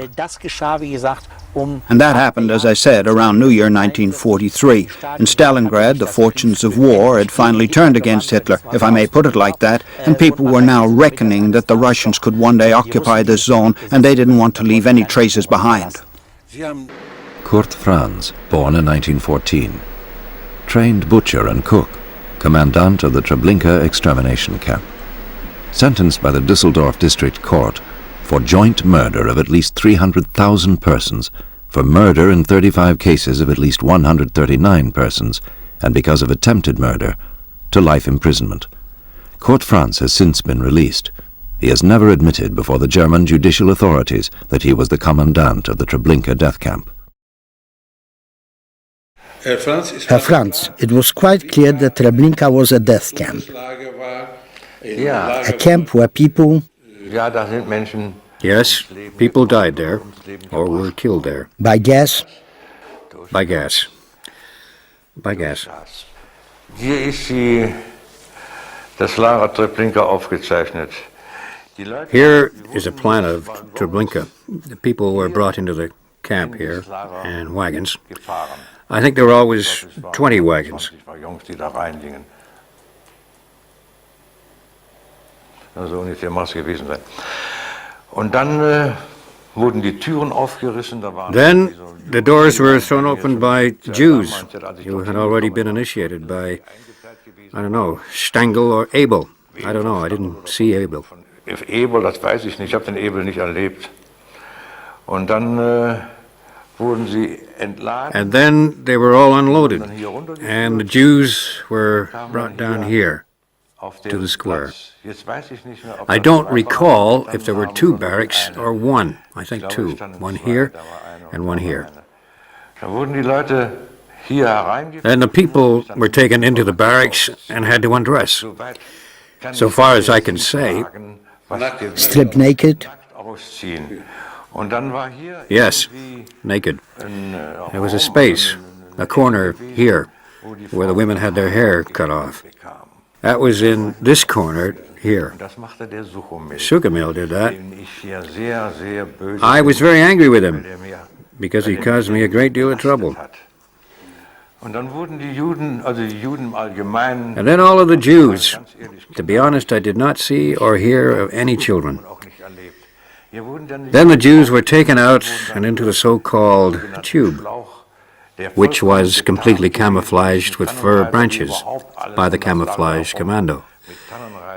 And that happened, as I said, around New Year 1943. In Stalingrad, the fortunes of war had finally turned against Hitler, if I may put it like that, and people were now reckoning that the Russians could one day occupy this zone, and they didn't want to leave any traces behind. Kurt Franz, born in 1914. Trained butcher and cook, commandant of the Treblinka extermination camp. Sentenced by the Düsseldorf District Court for joint murder of at least 300,000 persons, for murder in 35 cases of at least 139 persons, and because of attempted murder, to life imprisonment. Kurt Franz has since been released. He has never admitted before the German judicial authorities that he was the commandant of the Treblinka death camp. Herr Franz, it was quite clear that Treblinka was a death camp. A camp where people... Yes, people died there, or were killed there. By gas? By gas. By gas. Hier ist das Lager Treblinka aufgezeichnet. Here is a plan of Treblinka. The people were brought into the camp here in wagons. I think there were always 20 wagons. Also ungefähr muss es gewesen sein. Und dann wurden die Türen aufgerissen. Then the doors were thrown open by Jews who had already been initiated by, I don't know, Stengel or Abel. I don't know, I didn't see Abel. If Abel, das weiß ich nicht, ich habe den Abel nicht erlebt. Und dann wurden sie entladen. And then they were all unloaded, and the Jews were brought down here to the square. I don't recall if there were 2 barracks or 1. I think 2. One here and one here. And the people were taken into the barracks and had to undress. So far as I can say, stripped naked? Yes, naked. There was a space, a corner here, where the women had their hair cut off. That was in this corner here. Sugamil did that. I was very angry with him because he caused me a great deal of trouble. Und dann wurden die Juden, also die Juden im Allgemeinen. And then all of the Jews. To be honest, I did not see or hear of any children. Then the Jews were taken out and into the so-called tube, which was completely camouflaged with fir branches by the camouflage commando.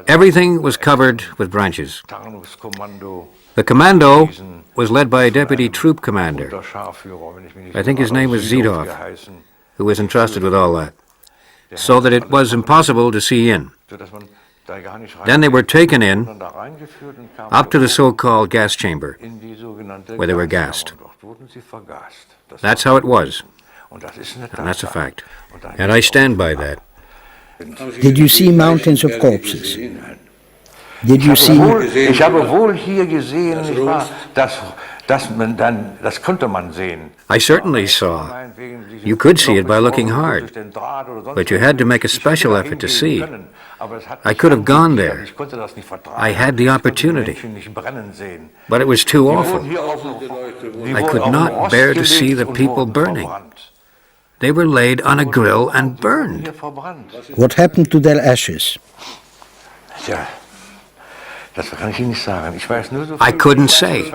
Everything was covered with branches. The commando was led by a deputy troop commander. I think his name was Zidov, who was entrusted with all that, so that it was impossible to see in. Then they were taken in, up to the so-called gas chamber, where they were gassed. That's how it was, and that's a fact. And I stand by that. Did you see mountains of corpses? Did you see... Ich habe wohl hier gesehen, nicht wahr, das konnte man sehen. I certainly saw. You could see it by looking hard, but you had to make a special effort to see. I could have gone there. I had the opportunity, but it was too awful. I could not bear to see the people burning. They were laid on a grill and burned. What happened to their ashes? I couldn't say.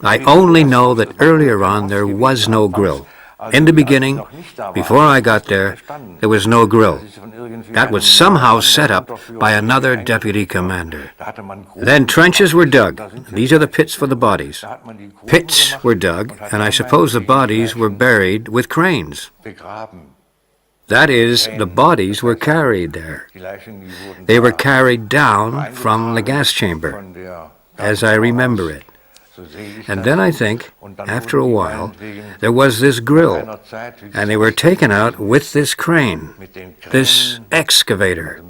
I only know that earlier on there was no grill. In the beginning, before I got there was no grill. That was somehow set up by another deputy commander. Then trenches were dug. These are the pits for the bodies. Pits were dug, and I suppose the bodies were buried with cranes. That is, the bodies were carried there. They were carried down from the gas chamber, as I remember it. And then I think, after a while, there was this grill, and they were taken out with this crane, this excavator.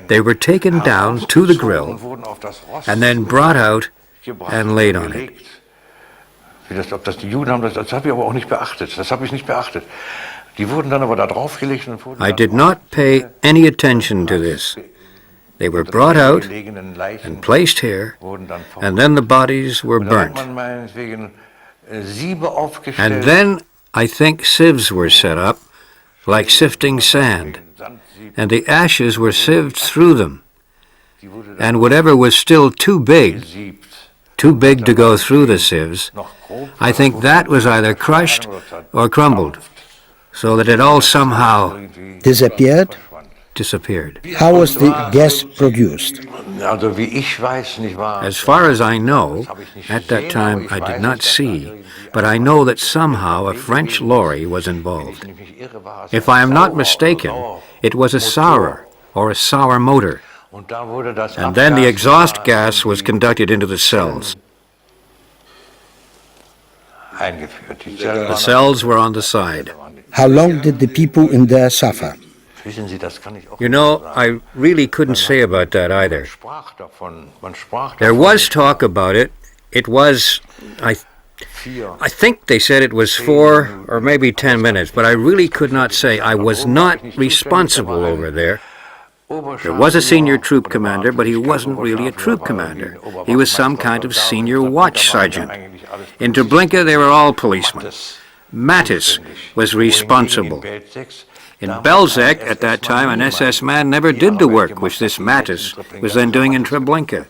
They were taken down to the grill, and then brought out and laid on it. Das die Juden haben, das habe ich aber auch nicht beachtet. Das habe ich nicht beachtet. Die wurden dann aber da draufgelegt und wurden. I did not pay any attention to this. They were brought out and placed here, and then the bodies were burnt. And then I think sieves were set up, like sifting sand, and the ashes were sieved through them. And whatever was still too big to go through the sieves, I think that was either crushed or crumbled, so that it all somehow disappeared. How was the gas produced? As far as I know, at that time I did not see, but I know that somehow a French lorry was involved. If I am not mistaken, it was a sourer or a sour motor, and then the exhaust gas was conducted into the cells. The cells were on the side. How long did the people in there suffer? You know, I really couldn't say about that either. There was talk about it. It was, I think they said it was 4 or maybe 10 minutes, but I really could not say. I was not responsible over there. There was a senior troop commander, but he wasn't really a troop commander. He was some kind of senior watch sergeant. In Treblinka, they were all policemen. Mattis was responsible. In Belzec, at that time, an SS man never did the work which this Mattis was then doing in Treblinka.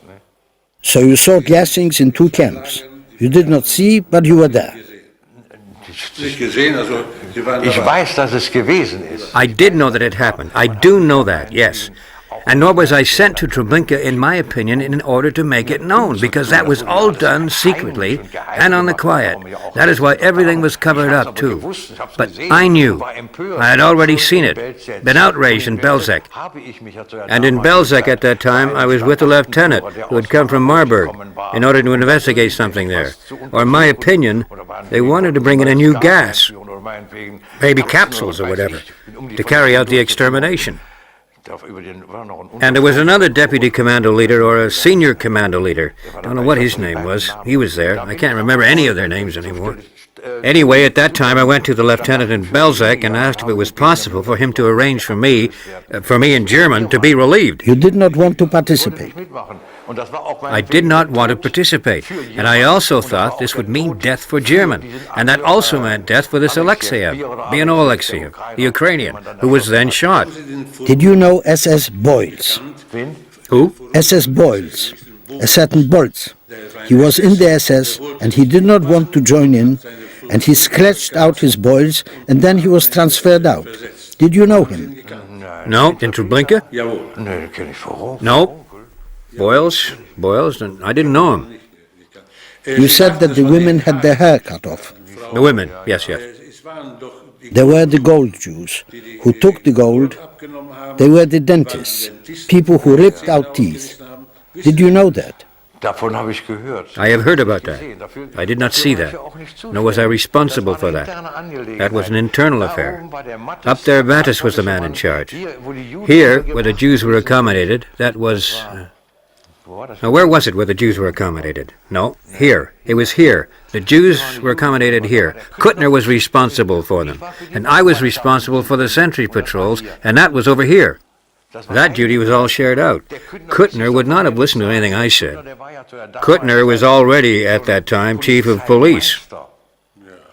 So you saw gassings in 2 camps. You did not see, but you were there. I did know that it happened. I do know that, yes. And nor was I sent to Treblinka, in my opinion, in order to make it known, because that was all done secretly and on the quiet. That is why everything was covered up, too. But I knew. I had already seen it, been outraged in Belzec. And in Belzec at that time, I was with a lieutenant who had come from Marburg in order to investigate something there. Or in my opinion, they wanted to bring in a new gas, maybe capsules or whatever, to carry out the extermination. And there was another deputy commando leader or a senior commando leader. I don't know what his name was. He was there. I can't remember any of their names anymore. Anyway, at that time I went to the lieutenant in Belzec and asked if it was possible for him to arrange for me in German, to be relieved. You did not want to participate? I did not want to participate, and I also thought this would mean death for German, and that also meant death for this Alexeyev, Biano Alexeyev, the Ukrainian, who was then shot. Did you know SS Boyles? Who? SS Boyles, a certain Bolz. He was in the SS and he did not want to join in, and he scratched out his boils and then he was transferred out. Did you know him? No, in Treblinka? No. Boyles, and I didn't know him. You said that the women had their hair cut off. The women, yes. There were the gold Jews, who took the gold. They were the dentists, people who ripped out teeth. Did you know that? I have heard about that. I did not see that, nor was I responsible for that. That was an internal affair. Up there, Battis was the man in charge. Here, where the Jews were accommodated, that was... Now, where was it where the Jews were accommodated? No, here. It was here. The Jews were accommodated here. Kuttner was responsible for them. And I was responsible for the sentry patrols, and that was over here. That duty was all shared out. Kuttner would not have listened to anything I said. Kuttner was already, at that time, chief of police.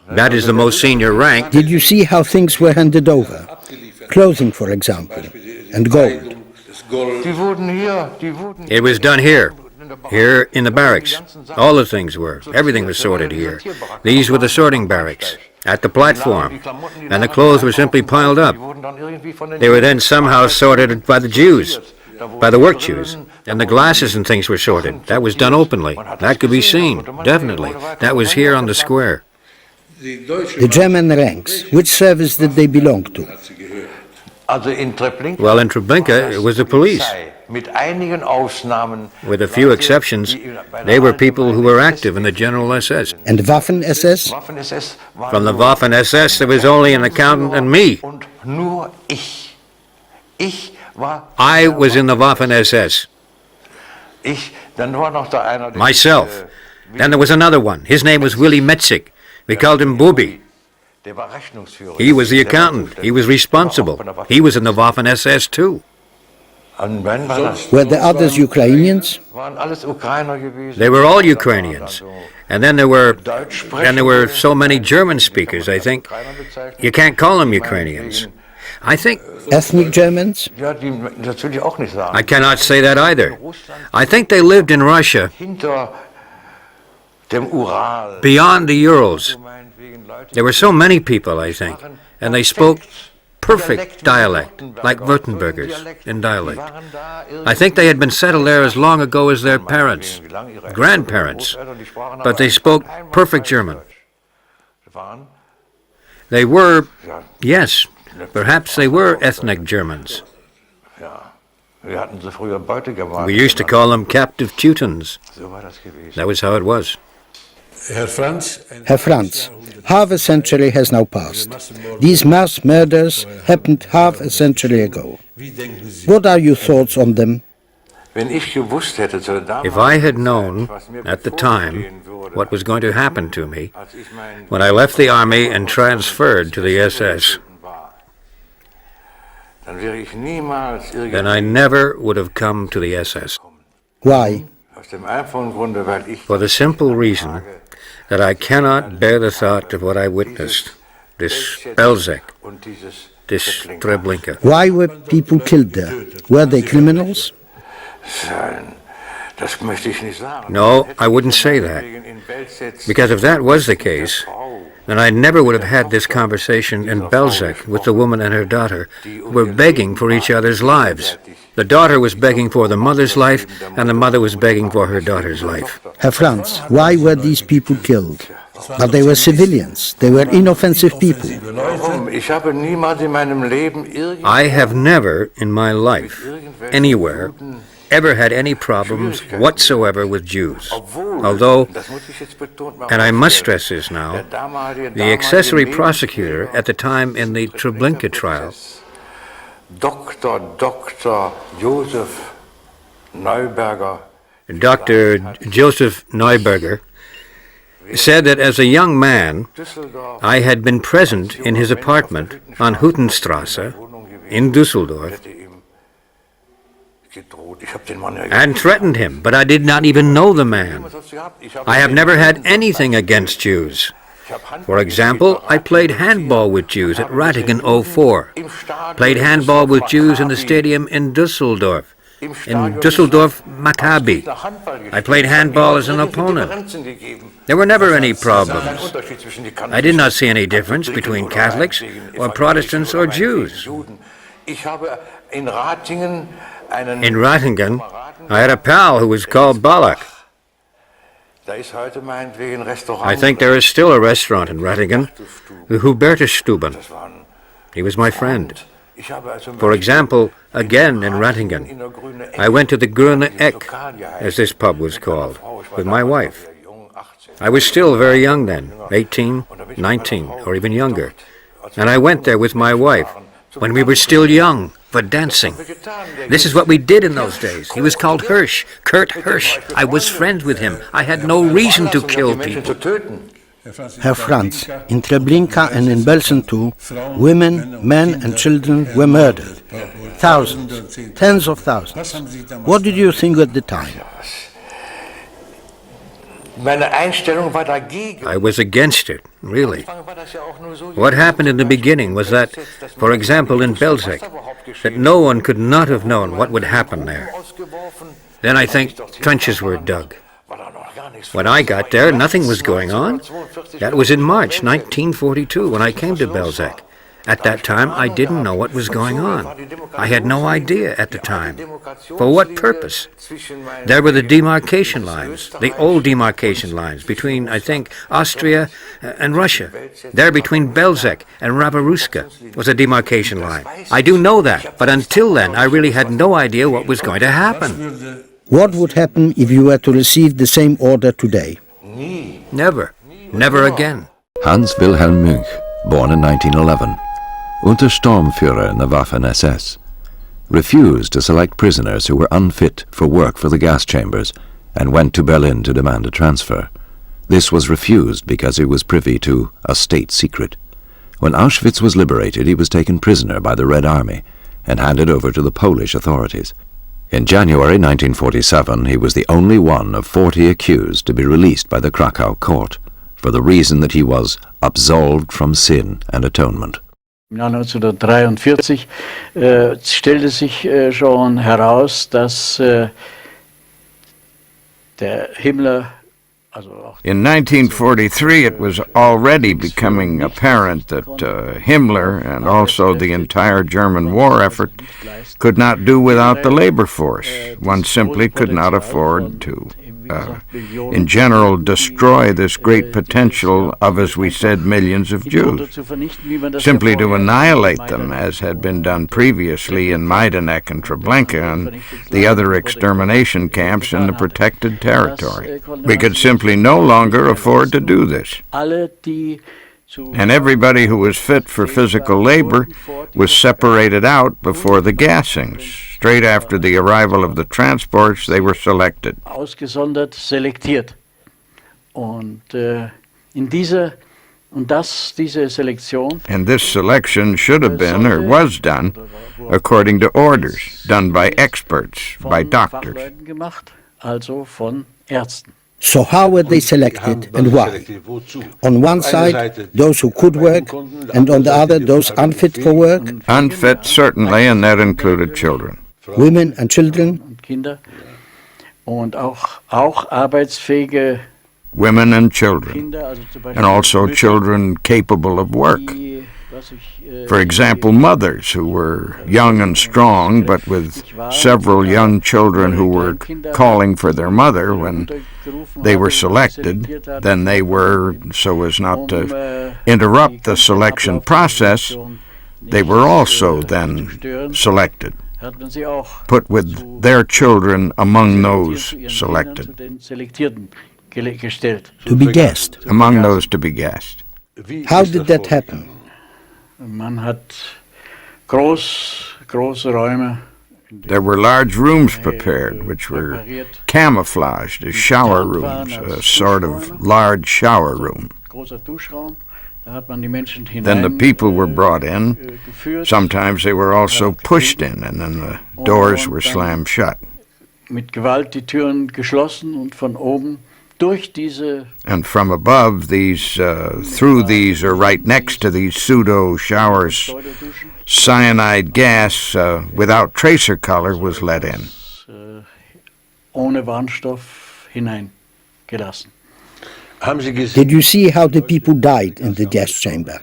That is the most senior rank. Did you see how things were handed over? Clothing, for example, and gold. It was done here in the barracks. All the things were. Everything was sorted here. These were the sorting barracks, at the platform, and the clothes were simply piled up. They were then somehow sorted by the Jews, by the work Jews, and the glasses and things were sorted. That was done openly. That could be seen, definitely. That was here on the square. The German ranks, which service did they belong to? Well, in Treblinka, it was the police. With a few exceptions, they were people who were active in the General SS. And Waffen-SS? From the Waffen-SS, there was only an accountant and me. I was in the Waffen-SS. Myself. Then there was another one. His name was Willy Metzig. We called him Bubi. He was the accountant. He was responsible. He was in the Waffen-SS too. Were the others Ukrainians? They were all Ukrainians. And then there were so many German speakers, I think. You can't call them Ukrainians. I think... Ethnic Germans? I cannot say that either. I think they lived in Russia, beyond the Urals. There were so many people, I think, and they spoke perfect dialect, like Württembergers in dialect. I think they had been settled there as long ago as their parents, grandparents, but they spoke perfect German. They were, yes, perhaps they were ethnic Germans. We used to call them captive Teutons. That was how it was. Herr Franz, half a century has now passed. These mass murders happened half a century ago. What are your thoughts on them? If I had known at the time what was going to happen to me when I left the army and transferred to the SS, then I never would have come to the SS. Why? For the simple reason that I cannot bear the thought of what I witnessed, this Belzec, this Treblinka. Why were people killed there? Were they criminals? No, I wouldn't say that. Because if that was the case, then I never would have had this conversation in Belzec with the woman and her daughter, who were begging for each other's lives. The daughter was begging for the mother's life, and the mother was begging for her daughter's life. Herr Franz, why were these people killed? But they were civilians. They were inoffensive people. I have never in my life, anywhere, ever had any problems whatsoever with Jews. Although, and I must stress this now, the accessory prosecutor at the time in the Treblinka trial, Dr. Joseph Neuberger, said that as a young man, I had been present in his apartment on Huttenstrasse in Düsseldorf and threatened him, but I did not even know the man. I have never had anything against Jews. For example, I played handball with Jews at Ratingen 04, played handball with Jews in the stadium in Düsseldorf, Maccabi. I played handball as an opponent. There were never any problems. I did not see any difference between Catholics or Protestants or Jews. In Ratingen, I had a pal who was called Balak. I think there is still a restaurant in Ratingen, the Hubertusstuben. He was my friend. For example, again in Ratingen, I went to the Grüne Eck, as this pub was called, with my wife. I was still very young then, 18, 19, or even younger. And I went there with my wife, when we were still young, for dancing. This is what we did in those days. He was called Hirsch, Kurt Hirsch. I was friends with him. I had no reason to kill people. Herr Franz, in Treblinka and in Belsen too, women, men and children were murdered. Thousands, tens of thousands. What did you think at the time? I was against it, really. What happened in the beginning was that, for example, in Belzec, that no one could not have known what would happen there. Then I think trenches were dug. When I got there, nothing was going on. That was in March 1942 when I came to Belzec. At that time, I didn't know what was going on. I had no idea at the time. For what purpose? There were the demarcation lines, the old demarcation lines between, I think, Austria and Russia. There between Belzec and Rabaruska was a demarcation line. I do know that, but until then, I really had no idea what was going to happen. What would happen if you were to receive the same order today? Never. Never again. Hans Wilhelm Munch, born in 1911. Untersturmführer in the Waffen-SS, refused to select prisoners who were unfit for work for the gas chambers and went to Berlin to demand a transfer. This was refused because he was privy to a state secret. When Auschwitz was liberated, he was taken prisoner by the Red Army and handed over to the Polish authorities. In January 1947, he was the only one of 40 accused to be released by the Krakow court for the reason that he was absolved from sin and atonement. Im Jahr 1943 stellte sich schon heraus, dass der Himmler. In 1943, it was already becoming apparent that Himmler and also the entire German war effort could not do without the labor force. One simply could not afford to, in general, destroy this great potential of, as we said, millions of Jews. Simply to annihilate them, as had been done previously in Majdanek and Treblinka and the other extermination camps in the protected territory. We could simply no longer afford to do this. And everybody who was fit for physical labor was separated out before the gassings. Straight after the arrival of the transports, they were selected. Ausgesondert selektiert. Und diese Selektion. And this selection should have been, or was done, according to orders, done by experts, by doctors. Also von Ärzten. So how were they selected and why? On one side, those who could work, and on the other, those unfit for work? Unfit, certainly, and that included children. Women and children? Kinder. Und auch arbeitsfähige women and children, and also children capable of work. For example, mothers who were young and strong, but with several young children who were calling for their mother when they were selected. Then they were, so as not to interrupt the selection process, they were also then selected, put with their children among those selected. To be gassed. Among those to be gassed. How did that happen? Man hat große Räume. There were large rooms prepared, which were camouflaged as shower rooms, a sort of large shower room. Then the people were brought in. Sometimes they were also pushed in, and then the doors were slammed shut. Mit Gewalt die Türen geschlossen und von oben durch diese. And from above, through these, or right next to these pseudo showers, cyanide gas without tracer color was let in. Ohne Warnstoff hineingelassen. Did you see how the people died in the gas chamber?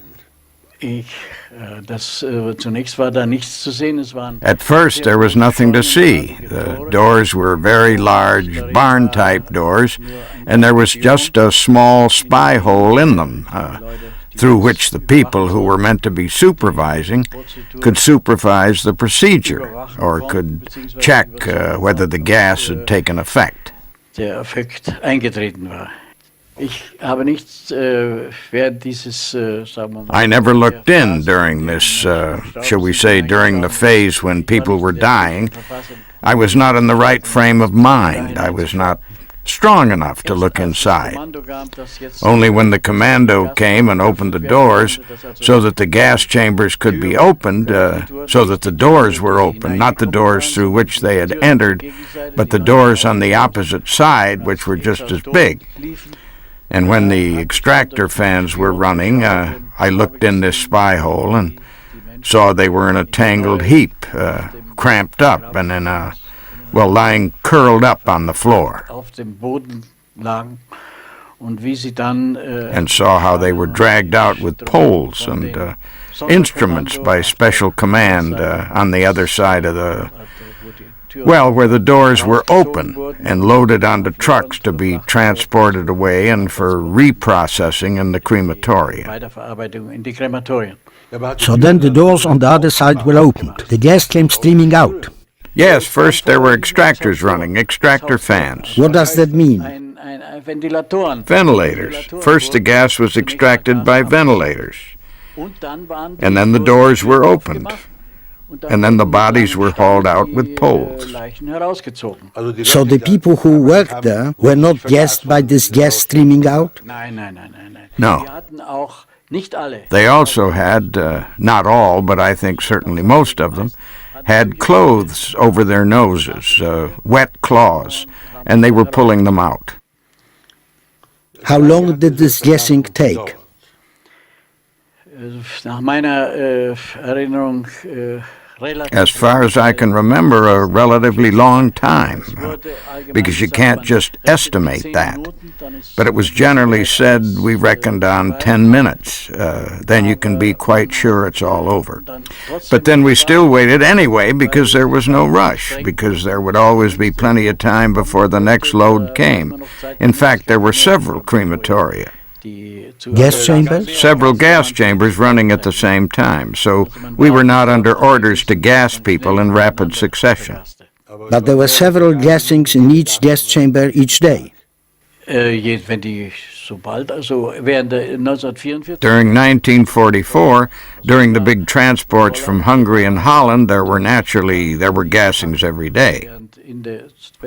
Zunächst war da nichts zu sehen. At first, there was nothing to see. The doors were very large, barn-type doors, and there was just a small spy hole in them, through which the people who were meant to be supervising could supervise the procedure, or could check whether the gas had taken effect. Der Effekt eingetreten war. I never looked in during this, shall we say, during the phase when people were dying. I was not in the right frame of mind. I was not strong enough to look inside. Only when the commando came and opened the doors so that the gas chambers could be opened, so that the doors were open, not the doors through which they had entered, but the doors on the opposite side, which were just as big. And when the extractor fans were running, I looked in this spy hole and saw they were in a tangled heap, cramped up, and in lying curled up on the floor. And saw how they were dragged out with poles and instruments by special command on the other side of where the doors were open and loaded onto trucks to be transported away and for reprocessing in the crematorium. So then the doors on the other side were opened. The gas came streaming out. Yes, first there were extractors running, extractor fans. What does that mean? Ventilators. First the gas was extracted by ventilators. And then the doors were opened. And then the bodies were hauled out with poles. So the people who worked there were not gassed by this gas streaming out? No. They also had, not all, but I think certainly most of them, had clothes over their noses, wet cloths, and they were pulling them out. How long did this gassing take? Nach meiner Erinnerung as far as I can remember, a relatively long time, because you can't just estimate that. But it was generally said we reckoned on 10 minutes. Then you can be quite sure it's all over. But then we still waited anyway because there was no rush, because there would always be plenty of time before the next load came. In fact, there were several crematoria. Gas chambers? Several gas chambers running at the same time, so we were not under orders to gas people in rapid succession. But there were several gassings in each gas chamber each day. During 1944, during the big transports from Hungary and Holland, there were gassings every day.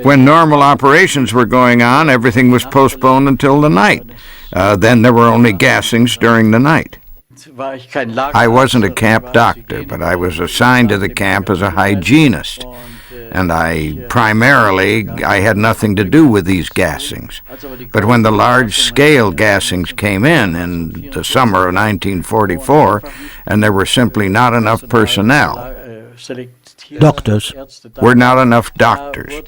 When normal operations were going on, everything was postponed until the night. Then there were only gassings during the night. I wasn't a camp doctor, but I was assigned to the camp as a hygienist. And I had nothing to do with these gassings. But when the large-scale gassings came in the summer of 1944, and there were simply not enough personnel, doctors were not enough doctors.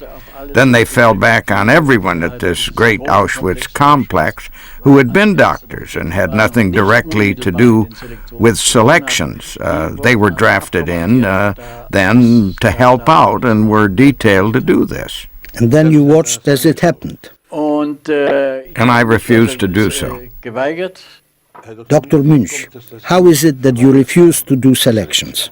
Then they fell back on everyone at this great Auschwitz complex who had been doctors and had nothing directly to do with selections. They were drafted in then to help out and were detailed to do this. And then you watched as it happened. And I refused to do so. Dr. Münch, how is it that you refused to do selections?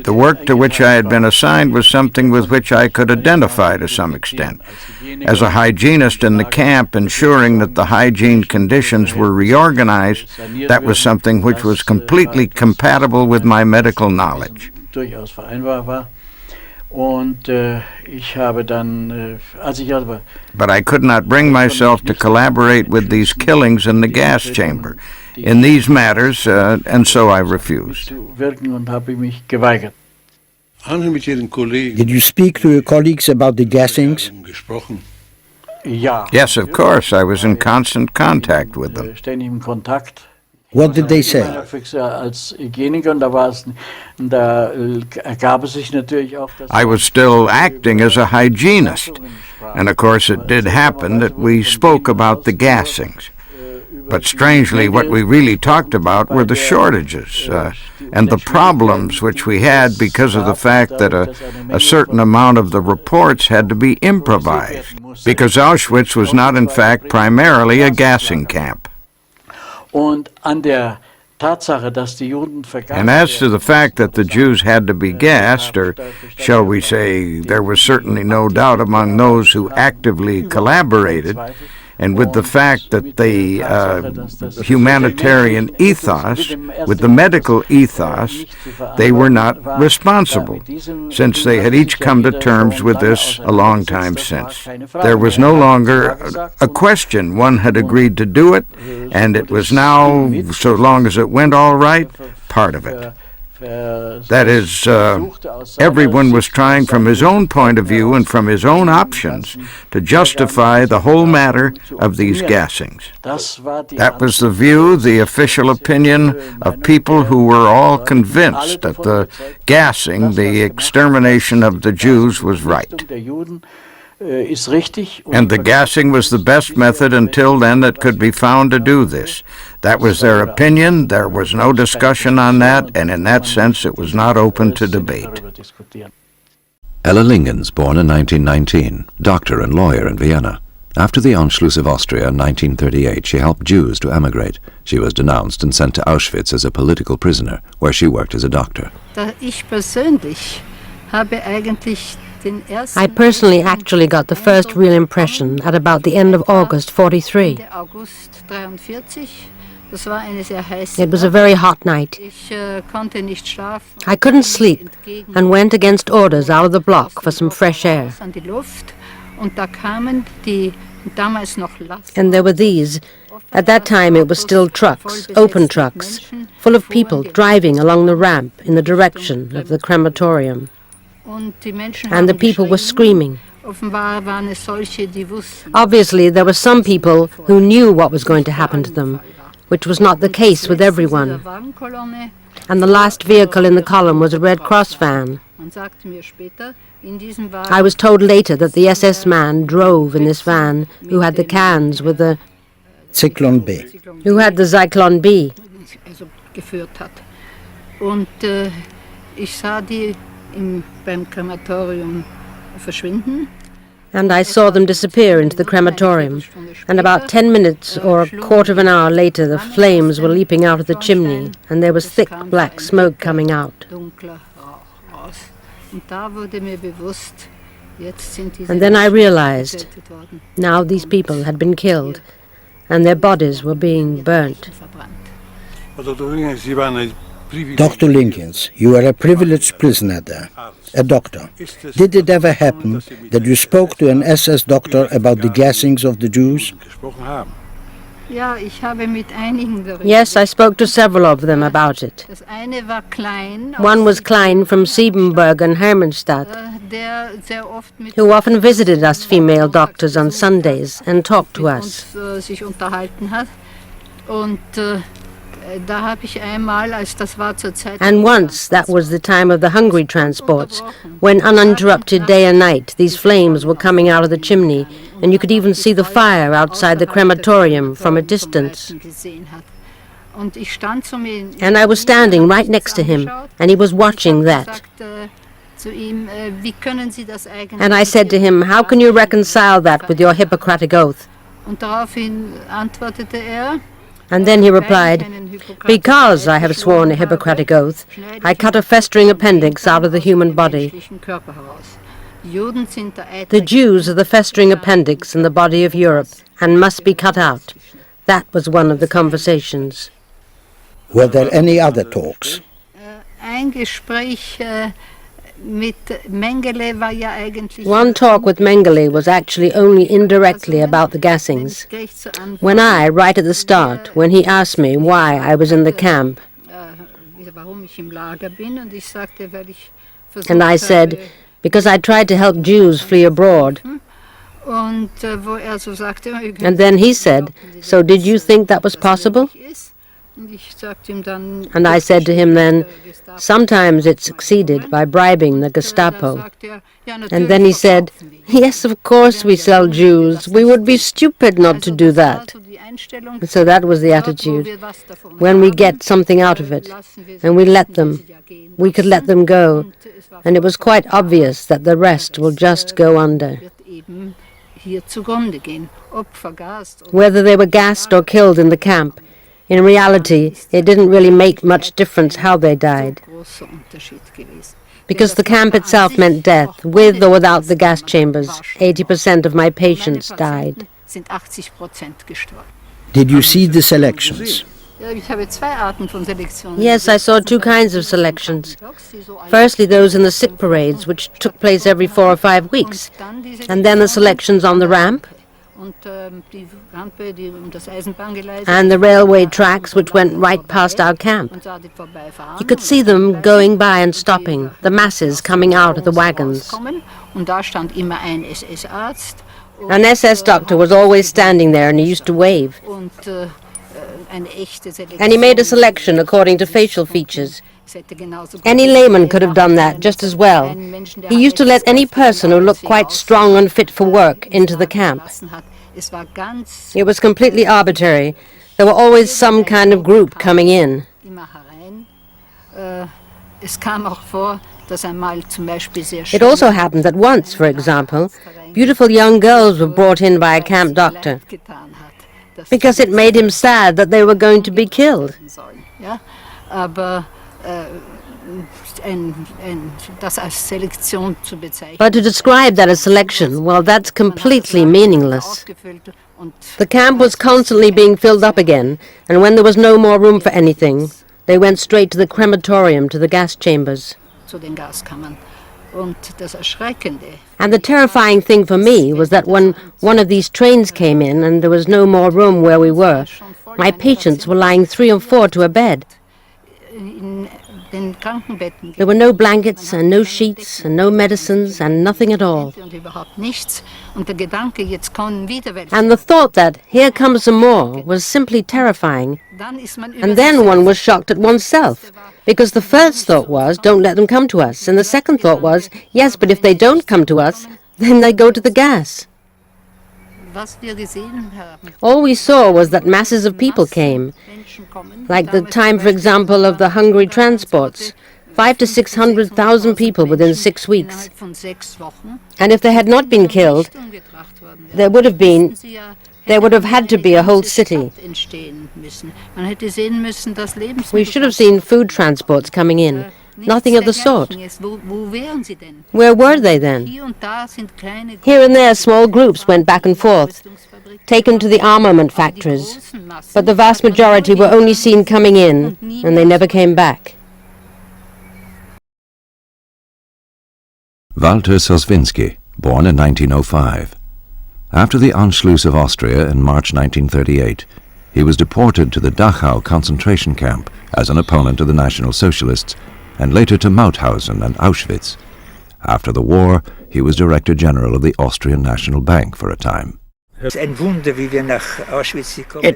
The work to which I had been assigned was something with which I could identify to some extent. As a hygienist in the camp, ensuring that the hygiene conditions were reorganized, that was something which was completely compatible with my medical knowledge. Und ich habe dann, als ich aber But I could not bring myself to collaborate with these killings in the gas chamber, in these matters, and so I refused. wirken und habe ich mich geweigert. Did you speak to your colleagues about the gassings? Ja. Yes, of course. I was in constant contact with them. Ständig im Kontakt. What did they say? Als Hygieniker, und da ergab es sich natürlich auch, dass I was still acting as a hygienist, and of course it did happen that we spoke about the gassings. But strangely, what we really talked about were the shortages and the problems which we had because of the fact that a certain amount of the reports had to be improvised, because Auschwitz was not in fact primarily a gassing camp. Und an der Tatsache, dass die Juden And as to the fact that the Jews had to be gassed, or shall we say, there was certainly no doubt among those who actively collaborated, and with the fact that the humanitarian ethos, with the medical ethos, they were not responsible, since they had each come to terms with this a long time since. There was no longer a question. One had agreed to do it, and it was now, so long as it went all right, part of it. That is, everyone was trying from his own point of view and from his own options to justify the whole matter of these gassings. That was the view, the official opinion of people who were all convinced that the gassing, the extermination of the Jews, was right. And the gassing was the best method until then that could be found to do this. That was their opinion, there was no discussion on that, and in that sense it was not open to debate. Ella Lingens, born in 1919, doctor and lawyer in Vienna. After the Anschluss of Austria in 1938, she helped Jews to emigrate. She was denounced and sent to Auschwitz as a political prisoner, where she worked as a doctor. I personally actually got the first real impression at about the end of August 43. It was a very hot night. I couldn't sleep and went against orders out of the block for some fresh air. And there were these. At that time it was still trucks, open trucks, full of people driving along the ramp in the direction of the crematorium. And the people were screaming. Obviously, there were some people who knew what was going to happen to them, which was not the case with everyone. And the last vehicle in the column was a Red Cross van. I was told later that the SS man drove in this van, who had the cans with the Zyklon B. Who had the Zyklon B. And I saw them disappear into the crematorium, and about 10 minutes or a quarter of an hour later the flames were leaping out of the chimney, and there was thick black smoke coming out. And then I realized, now these people had been killed, and their bodies were being burnt. Dr. Lingens, you are a privileged prisoner there, a doctor. Did it ever happen that you spoke to an SS doctor about the gassings of the Jews? Yes, I spoke to several of them about it. One was Klein from Siebenberg and Hermannstadt, who often visited us female doctors on Sundays and talked to us. And once, that was the time of the Hungary transports, when uninterrupted day and night these flames were coming out of the chimney, and you could even see the fire outside the crematorium from a distance. And I was standing right next to him, and he was watching that. And I said to him, "How can you reconcile that with your Hippocratic oath?" And then he replied, "Because I have sworn a Hippocratic oath, I cut a festering appendix out of the human body. The Jews are the festering appendix in the body of Europe and must be cut out." That was one of the conversations. Were there any other talks? One talk with Mengele was actually only indirectly about the gassings. When right at the start, when he asked me why I was in the camp, and I said, because I tried to help Jews flee abroad. And then he said, so did you think that was possible? And I said to him then, sometimes it succeeded by bribing the Gestapo. And then he said, yes, of course we sell Jews. We would be stupid not to do that. And so that was the attitude. When we get something out of it, and we let them, we could let them go. And it was quite obvious that the rest will just go under. Whether they were gassed or killed in the camp, in reality, it didn't really make much difference how they died. Because the camp itself meant death, with or without the gas chambers. 80% of my patients died. Did you see the selections? Yes, I saw two kinds of selections. Firstly, those in the sick parades, which took place every 4 or 5 weeks. And then the selections on the ramp. And the railway tracks which went right past our camp. You could see them going by and stopping, the masses coming out of the wagons. An SS doctor was always standing there and he used to wave. And he made a selection according to facial features. Any layman could have done that just as well. He used to let any person who looked quite strong and fit for work into the camp. It was completely arbitrary. There were always some kind of group coming in. It also happened that once, for example, beautiful young girls were brought in by a camp doctor because it made him sad that they were going to be killed. But to describe that as selection, well, that's completely meaningless. The camp was constantly being filled up again, and when there was no more room for anything, they went straight to the crematorium, to the gas chambers. And the terrifying thing for me was that when one of these trains came in and there was no more room where we were, my patients were lying 3 or 4 to a bed. There were no blankets and no sheets and no medicines and nothing at all. And the thought that here comes some more was simply terrifying. And then one was shocked at oneself, because the first thought was, don't let them come to us. And the second thought was, yes, but if they don't come to us, then they go to the gas. All we saw was that masses of people came, like the time, for example, of the Hungary transports, 500,000 to 600,000 people within 6 weeks. And if they had not been killed, there would have had to be a whole city. We should have seen food transports coming in. Nothing of the sort. Where were they then? Here and there small groups went back and forth, taken to the armament factories, but the vast majority were only seen coming in, and they never came back. Walter Soswinski, born in 1905. After the Anschluss of Austria in March 1938, he was deported to the Dachau concentration camp as an opponent of the National Socialists, and later to Mauthausen and Auschwitz. After the war, he was Director General of the Austrian National Bank for a time. It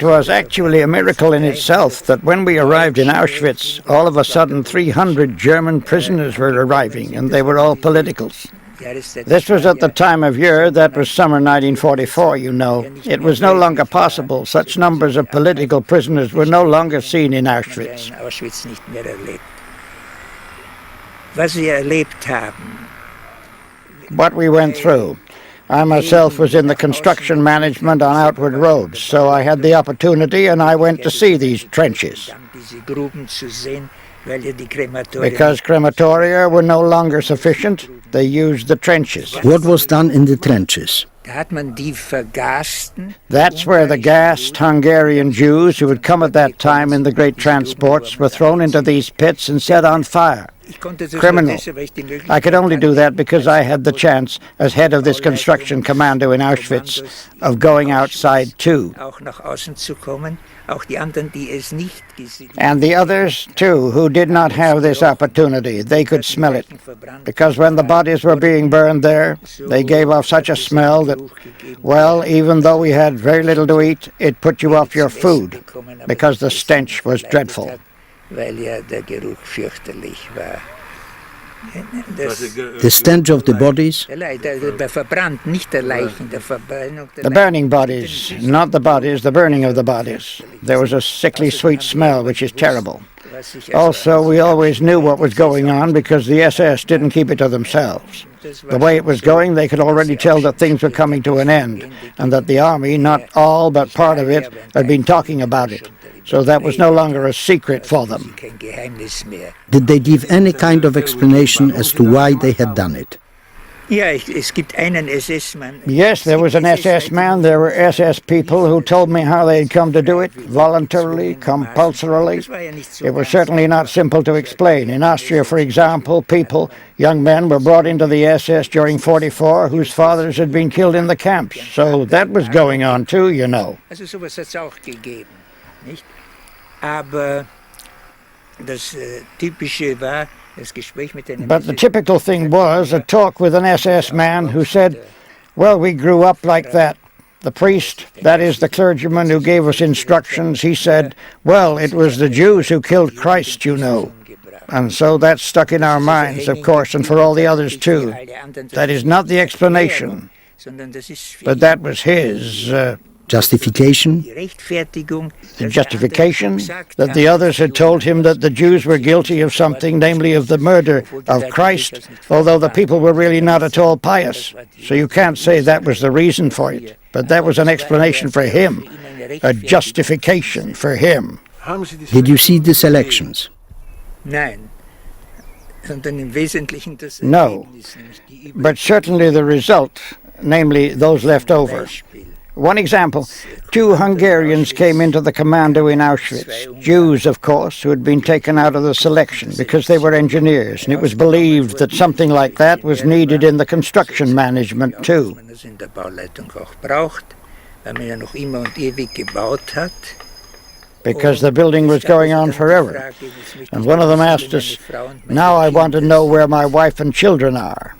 was actually a miracle in itself that when we arrived in Auschwitz, all of a sudden 300 German prisoners were arriving, and they were all politicals. This was at the time of year, that was summer 1944, you know. It was no longer possible. Such numbers of political prisoners were no longer seen in Auschwitz. What we went through. I myself was in the construction management on outward roads, so I had the opportunity and I went to see these trenches. Because crematoria were no longer sufficient, they used the trenches. What was done in the trenches? That's where the gassed Hungarian Jews who had come at that time in the great transports were thrown into these pits and set on fire. criminal. I could only do that because I had the chance, as head of this construction commando in Auschwitz, of going outside too. And the others, too, who did not have this opportunity, they could smell it. Because when the bodies were being burned there, they gave off such a smell that, well, even though we had very little to eat, it put you off your food, because the stench was dreadful. The stench of the bodies? The burning bodies, not the bodies, the burning of the bodies. There was a sickly sweet smell, which is terrible. Also, we always knew what was going on because the SS didn't keep it to themselves. The way it was going, they could already tell that things were coming to an end, and that the army, not all but part of it, had been talking about it. So that was no longer a secret for them. Did they give any kind of explanation as to why they had done it? Yes, there was an SS man. There were SS people who told me how they had come to do it, voluntarily, compulsorily. It was certainly not simple to explain. In Austria, for example, young men were brought into the SS during '44 whose fathers had been killed in the camps. So that was going on too, you know. But the typical thing was a talk with an SS man who said, well, we grew up like that. The priest, that is the clergyman who gave us instructions, he said, well, it was the Jews who killed Christ, you know. And so that stuck in our minds, of course, and for all the others too. That is not the explanation, but that was his justification? The justification that the others had told him that the Jews were guilty of something, namely of the murder of Christ, although the people were really not at all pious. So you can't say that was the reason for it, but that was an explanation for him, a justification for him. Did you see the selections? No, but certainly the result, namely those left over. One example, 2 Hungarians came into the commando in Auschwitz, Jews, of course, who had been taken out of the selection because they were engineers, and it was believed that something like that was needed in the construction management too. Because the building was going on forever. And one of them asked us, now I want to know where my wife and children are.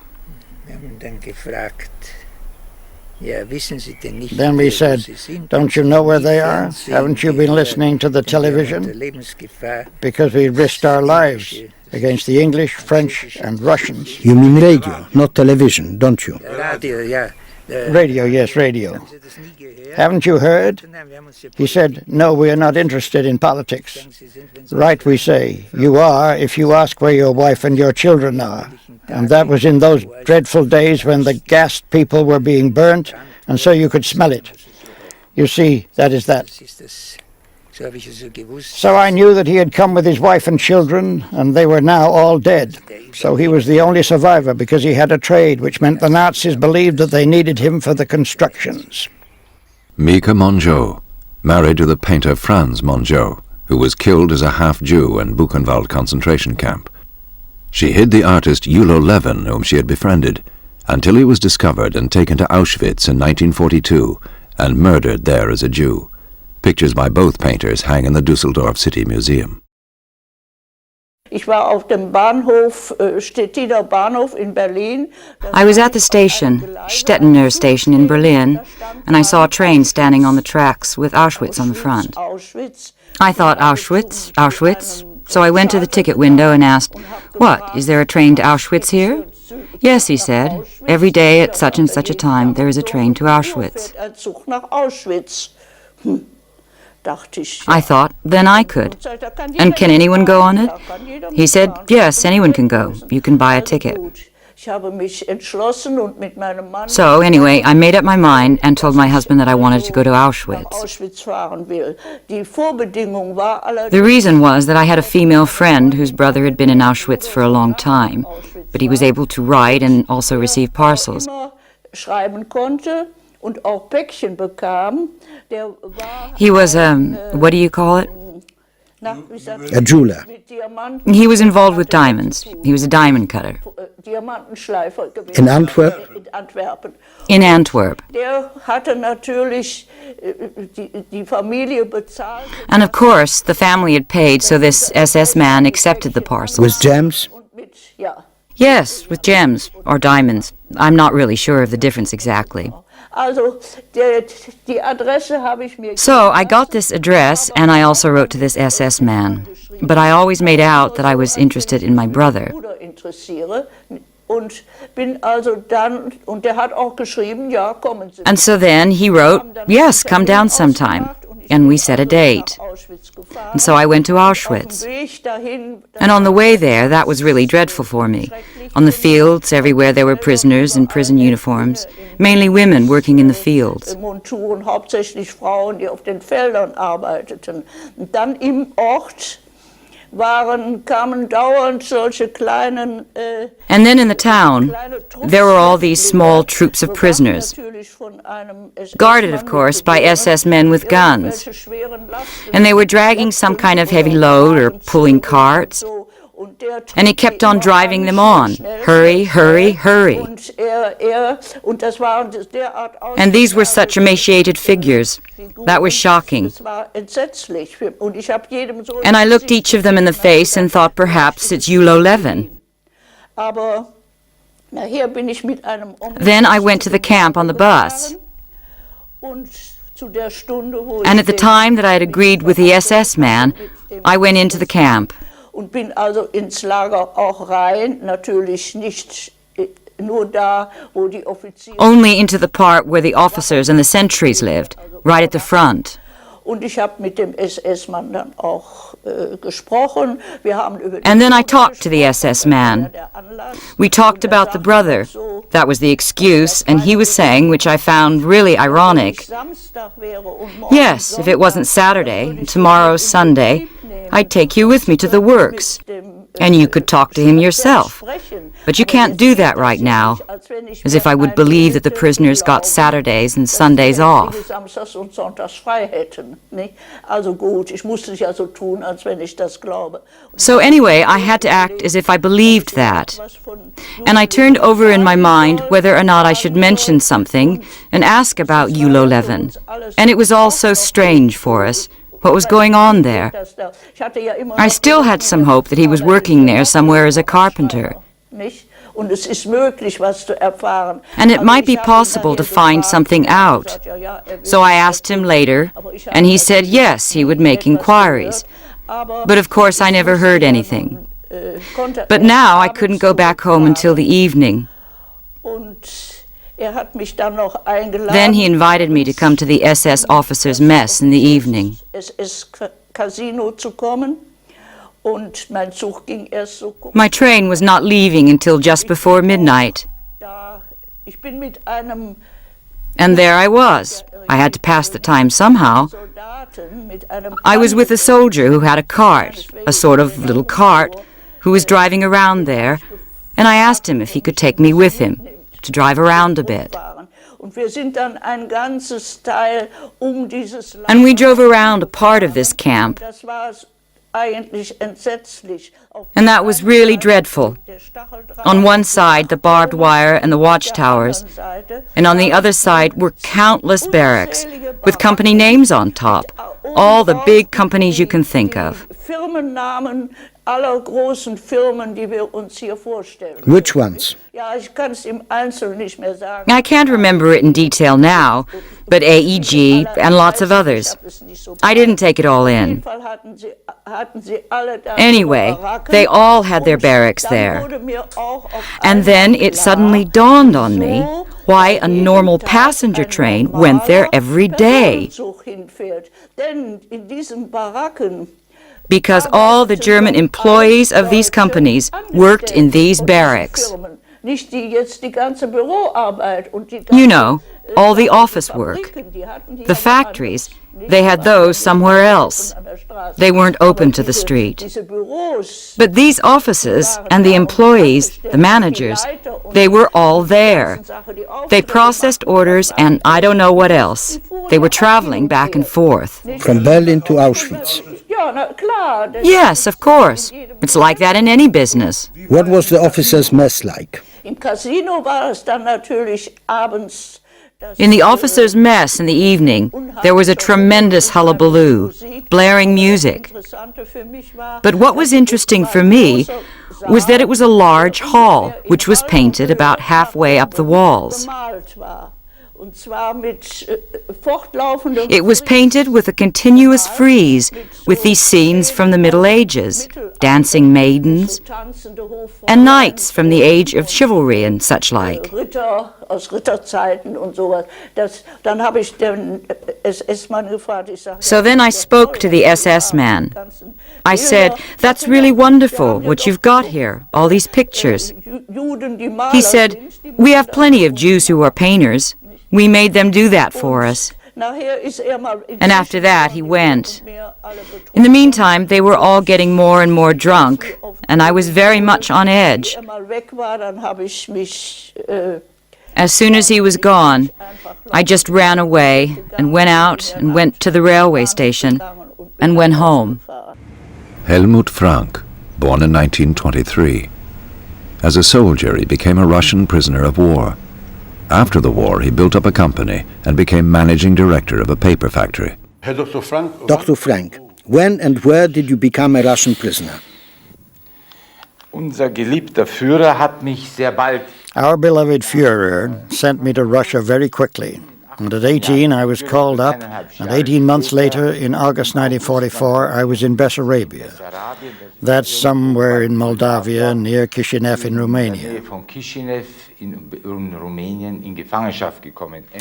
Then we said, don't you know where they are? Haven't you been listening to the television? Because we risked our lives against the English, French, and Russians. You mean radio, not television, don't you? Radio, yes, radio. Haven't you heard? He said, no, we are not interested in politics. Right, we say, you are if you ask where your wife and your children are. And that was in those dreadful days when the gassed people were being burnt, and so you could smell it. You see, that is that. So I knew that he had come with his wife and children, and they were now all dead. So he was the only survivor because he had a trade, which meant the Nazis believed that they needed him for the constructions. Mika Mongeau, married to the painter Franz Mongeau, who was killed as a half-Jew in Buchenwald concentration camp. She hid the artist Julo Levin, whom she had befriended, until he was discovered and taken to Auschwitz in 1942 and murdered there as a Jew. Pictures by both painters hang in the Düsseldorf City Museum. I was at the station, Stettiner station in Berlin, and I saw a train standing on the tracks with Auschwitz on the front. I thought, Auschwitz, Auschwitz. So I went to the ticket window and asked, what, is there a train to Auschwitz here? Yes, he said, every day at such and such a time there is a train to Auschwitz. I thought, then I could. And can anyone go on it? He said, yes, anyone can go. You can buy a ticket. So anyway, I made up my mind and told my husband that I wanted to go to Auschwitz. The reason was that I had a female friend whose brother had been in Auschwitz for a long time, but he was able to write and also receive parcels. He was, what do you call it? A jeweler. He was involved with diamonds. He was a diamond cutter. In Antwerp? In Antwerp. And of course, the family had paid, so this SS man accepted the parcels. With gems? Yes, with gems, or diamonds. I'm not really sure of the difference exactly. So I got this address, and I also wrote to this SS man. But I always made out that I was interested in my brother. And so then he wrote, yes, come down sometime. And we set a date. And so I went to Auschwitz. And on the way there, that was really dreadful for me. On the fields, everywhere there were prisoners in prison uniforms, mainly women working in the fields. And then in the town, there were all these small troops of prisoners, guarded, of course, by SS men with guns. And they were dragging some kind of heavy load or pulling carts. And he kept on driving them on. Hurry, hurry, hurry. And these were such emaciated figures. That was shocking. And I looked each of them in the face and thought perhaps it's Julo Levin. Then I went to the camp on the bus. And at the time that I had agreed with the SS man, I went into the camp. Und bin also ins Lager auch rein, natürlich nicht nur da, wo die Offiziere. Only into the part where the officers and the sentries lived, right at the front. Und ich habe mit dem SS-Mann dann auch gesprochen. Wir haben über And then I talked to the SS man. We talked about the brother. That was the excuse, and he was saying, which I found really ironic, yes, if it wasn't Saturday, and tomorrow's Sunday, I'd take you with me to the works, and you could talk to him yourself. But you can't do that right now, as if I would believe that the prisoners got Saturdays and Sundays off. So anyway, I had to act as if I believed that. And I turned over in my mind whether or not I should mention something and ask about Julo Levin. And it was all so strange for us. What was going on there? I still had some hope that he was working there somewhere as a carpenter. And it might be possible to find something out. So I asked him later, and he said yes, he would make inquiries. But of course I never heard anything. But now I couldn't go back home until the evening. Then he invited me to come to the SS officers' mess in the evening. My train was not leaving until just before midnight. And there I was. I had to pass the time somehow. I was with a soldier who had a cart, a sort of little cart, who was driving around there, and I asked him if he could take me with him to drive around a bit. And we drove around a part of this camp. And that was really dreadful. On one side, the barbed wire and the watchtowers, and on the other side were countless barracks with company names on top, all the big companies you can think of. Which ones? I can't remember it in detail now, but AEG and lots of others. I didn't take it all in. Anyway, they all had their barracks there. And then it suddenly dawned on me why a normal passenger train went there every day. Because all the German employees of these companies worked in these barracks. You know, all the office work. The factories, they had those somewhere else. They weren't open to the street. But these offices and the employees, the managers, they were all there. They processed orders and I don't know what else. They were traveling back and forth. From Berlin to Auschwitz. Yes, of course. It's like that in any business. What was the officers' mess like? In the officers' mess in the evening, there was a tremendous hullabaloo, blaring music. But what was interesting for me was that it was a large hall, which was painted about halfway up the walls. It was painted with a continuous frieze with these scenes from the Middle Ages, dancing maidens, and knights from the age of chivalry and such like. So then I spoke to the SS man. I said, "That's really wonderful, what you've got here, all these pictures." He said, "We have plenty of Jews who are painters. We made them do that for us." And after that, he went. In the meantime, they were all getting more and more drunk, and I was very much on edge. As soon as he was gone, I just ran away and went out and went to the railway station and went home. Helmut Frank, born in 1923. As a soldier, he became a Russian prisoner of war. After the war, he built up a company and became managing director of a paper factory. Dr. Frank, when and where did you become a Russian prisoner? Our beloved Führer sent me to Russia very quickly. And at 18, I was called up, and 18 months later, in August 1944, I was in Bessarabia. That's somewhere in Moldavia, near Chisinau in Romania.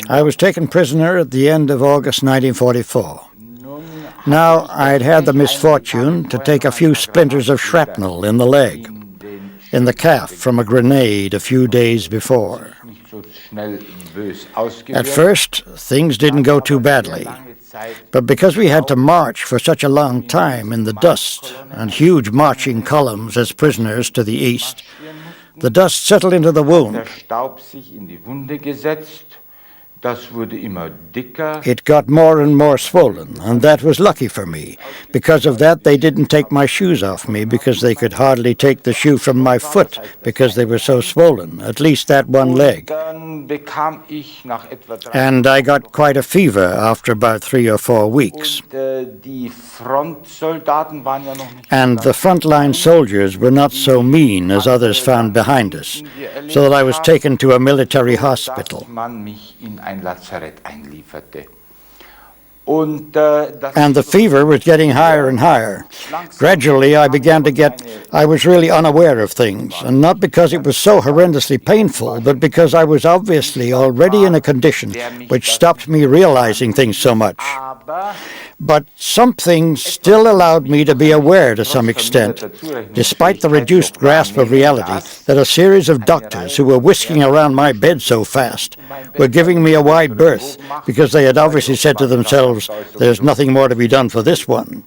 I was taken prisoner at the end of August 1944. Now, I'd had the misfortune to take a few splinters of shrapnel in the leg, in the calf from a grenade a few days before. At first, things didn't go too badly, but because we had to march for such a long time in the dust and huge marching columns as prisoners to the east, the dust settled into the wound. It got more and more swollen, and that was lucky for me. Because of that, they didn't take my shoes off me, because they could hardly take the shoe from my foot, because they were so swollen, at least that one leg. And I got quite a fever after about 3 or 4 weeks. And the frontline soldiers were not so mean as others found behind us, so that I was taken to a military hospital. And the fever was getting higher and higher. Gradually, I was really unaware of things, and not because it was so horrendously painful, but because I was obviously already in a condition which stopped me realizing things so much. But something still allowed me to be aware to some extent, despite the reduced grasp of reality, that a series of doctors who were whisking around my bed so fast were giving me a wide berth, because they had obviously said to themselves, "There's nothing more to be done for this one."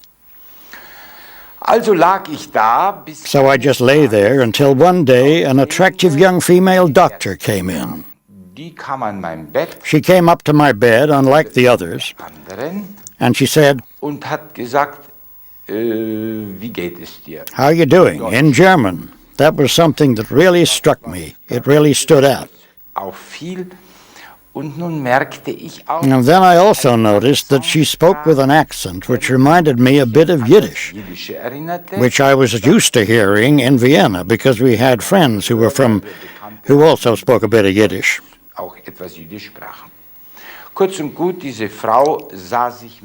So I just lay there until one day an attractive young female doctor came in. She came up to my bed, unlike the others, and she said, "How are you doing?" in German. That was something that really struck me. It really stood out. And then I also noticed that she spoke with an accent which reminded me a bit of Yiddish, which I was used to hearing in Vienna because we had friends who also spoke a bit of Yiddish.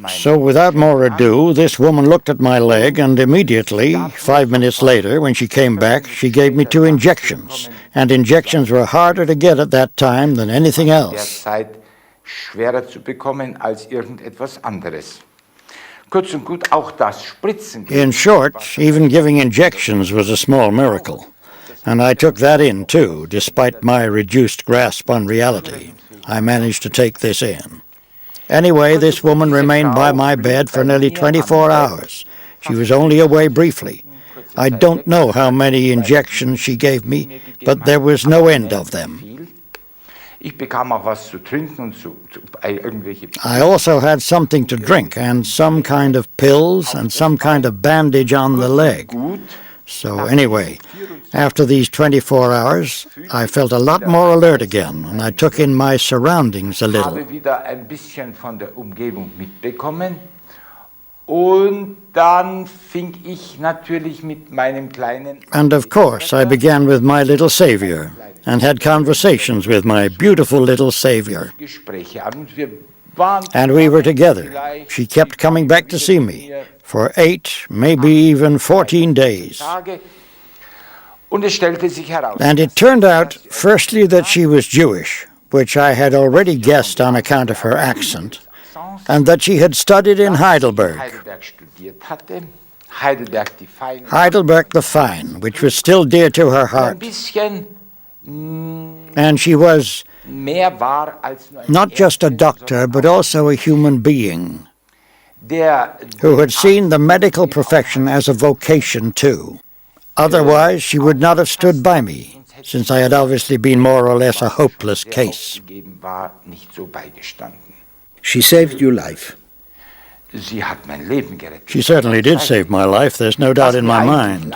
So without more ado, this woman looked at my leg, and immediately, 5 minutes later, when she came back, she gave me 2 injections. And injections were harder to get at that time than anything else. In short, even giving injections was a small miracle. And I took that in, too, despite my reduced grasp on reality. I managed to take this in. Anyway, this woman remained by my bed for nearly 24 hours. She was only away briefly. I don't know how many injections she gave me, but there was no end of them. I also had something to drink and some kind of pills and some kind of bandage on the leg. So anyway, after these 24 hours, I felt a lot more alert again, and I took in my surroundings a little. And of course, I began with my little savior, and had conversations with my beautiful little savior. And we were together. She kept coming back to see me for 8, maybe even 14 days. And it turned out, firstly, that she was Jewish, which I had already guessed on account of her accent, and that she had studied in Heidelberg. Heidelberg the Fine, which was still dear to her heart. And she was not just a doctor, but also a human being, who had seen the medical profession as a vocation too. Otherwise, she would not have stood by me, since I had obviously been more or less a hopeless case. She saved your life. She certainly did save my life, there's no doubt in my mind.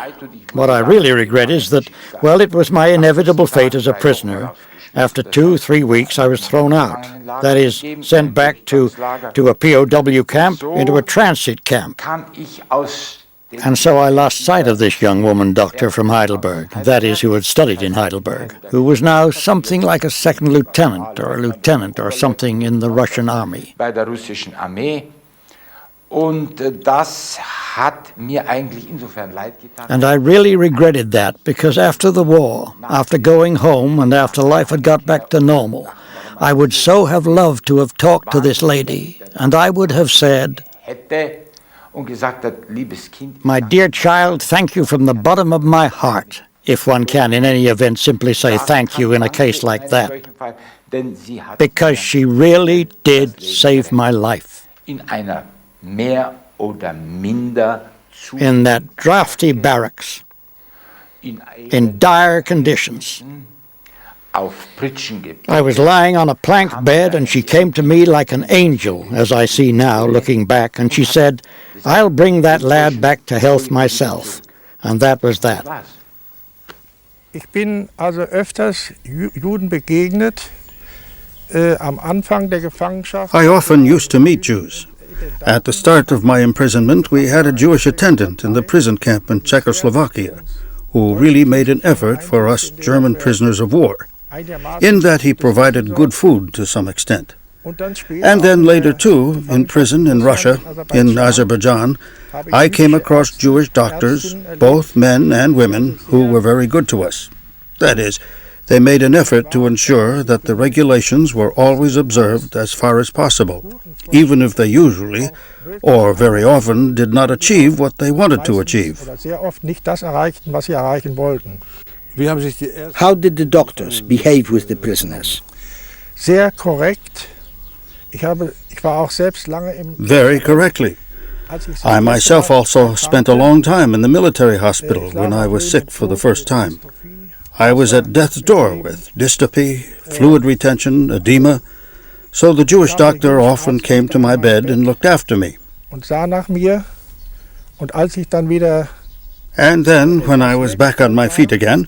What I really regret is that, well, it was my inevitable fate as a prisoner. After 2-3 weeks, I was thrown out. That is, sent back to a POW camp, into a transit camp. And so I lost sight of this young woman doctor from Heidelberg, that is, who had studied in Heidelberg, who was now something like a second lieutenant or something in the Russian army. And I really regretted that, because after the war, after going home and after life had got back to normal, I would so have loved to have talked to this lady, and I would have said, "My dear child, thank you from the bottom of my heart," if one can in any event simply say thank you in a case like that, because she really did save my life. In that drafty barracks, in dire conditions. I was lying on a plank bed, and she came to me like an angel, as I see now, looking back, and she said, "I'll bring that lad back to health myself." And that was that. Ich bin also öfters Juden begegnet am Anfang der Gefangenschaft. I often used to meet Jews. At the start of my imprisonment, we had a Jewish attendant in the prison camp in Czechoslovakia who really made an effort for us German prisoners of war, in that he provided good food to some extent. And then later too, in prison in Russia, in Azerbaijan, I came across Jewish doctors, both men and women, who were very good to us. That is, they made an effort to ensure that the regulations were always observed as far as possible, even if they usually, or very often, did not achieve what they wanted to achieve. How did the doctors behave with the prisoners? Sehr korrekt. Very correctly. I myself also spent a long time in the military hospital when I was sick for the first time. I was at death's door with dystopy, fluid retention, edema, so the Jewish doctor often came to my bed and looked after me. And then, when I was back on my feet again,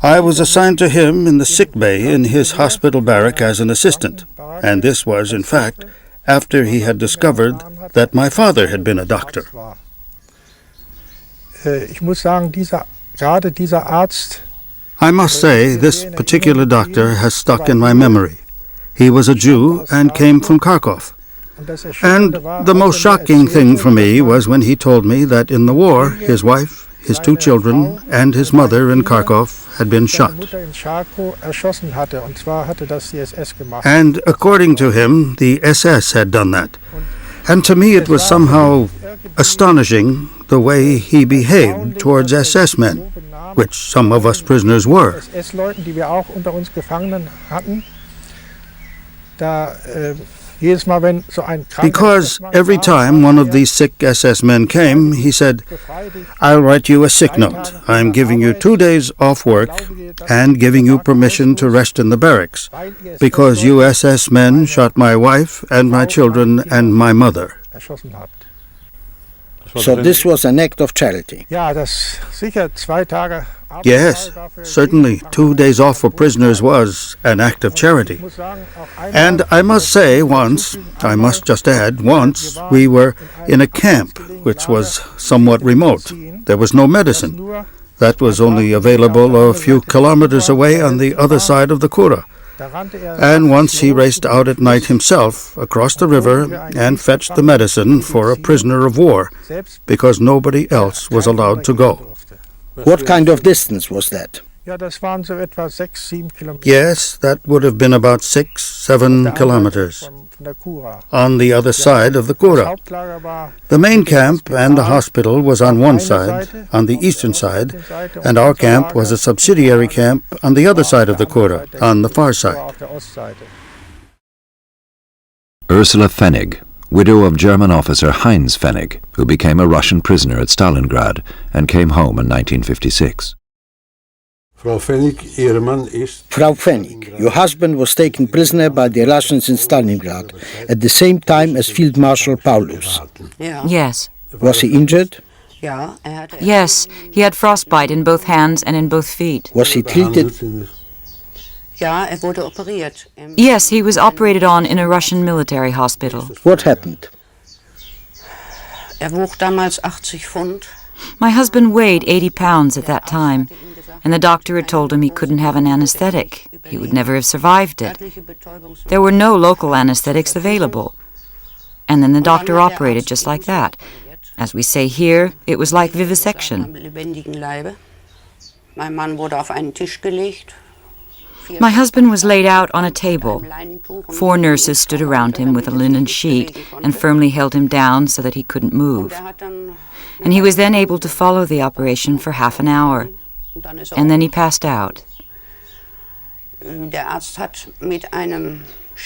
I was assigned to him in the sick bay in his hospital barrack as an assistant, and this was, in fact, after he had discovered that my father had been a doctor. I must say, this particular doctor has stuck in my memory. He was a Jew and came from Kharkov. And the most shocking thing for me was when he told me that in the war, his wife, his 2 children, and his mother in Kharkov had been shot. And according to him, the SS had done that. And to me it was somehow astonishing the way he behaved towards SS men, which some of us prisoners were. Because every time one of these sick SS men came, he said, "I'll write you a sick note. I'm giving you 2 days off work and giving you permission to rest in the barracks, because you SS men shot my wife and my children and my mother." So this was an act of charity. Yes, certainly 2 days off for prisoners was an act of charity. And I must say once, we were in a camp which was somewhat remote. There was no medicine. That was only available a few kilometers away on the other side of the Kura. And once he raced out at night himself across the river and fetched the medicine for a prisoner of war, because nobody else was allowed to go. What kind of distance was that? Yes, that would have been about 6-7 kilometers on the other side of the Kura. The main camp and the hospital was on one side, on the eastern side, and our camp was a subsidiary camp on the other side of the Kura, on the far side. Ursula Pfennig, widow of German officer Heinz Pfennig, who became a Russian prisoner at Stalingrad and came home in 1956. Frau Pfennig, your husband was taken prisoner by the Russians in Stalingrad at the same time as Field Marshal Paulus. Yes. Was he injured? Yes, he had frostbite in both hands and in both feet. Was he treated? Yes, he was operated on in a Russian military hospital. What happened? My husband weighed 80 pounds at that time, and the doctor had told him he couldn't have an anesthetic. He would never have survived it. There were no local anesthetics available. And then the doctor operated just like that. As we say here, it was like vivisection. My husband was laid out on a table. 4 nurses stood around him with a linen sheet and firmly held him down so that he couldn't move. And he was then able to follow the operation for half an hour. And then he passed out.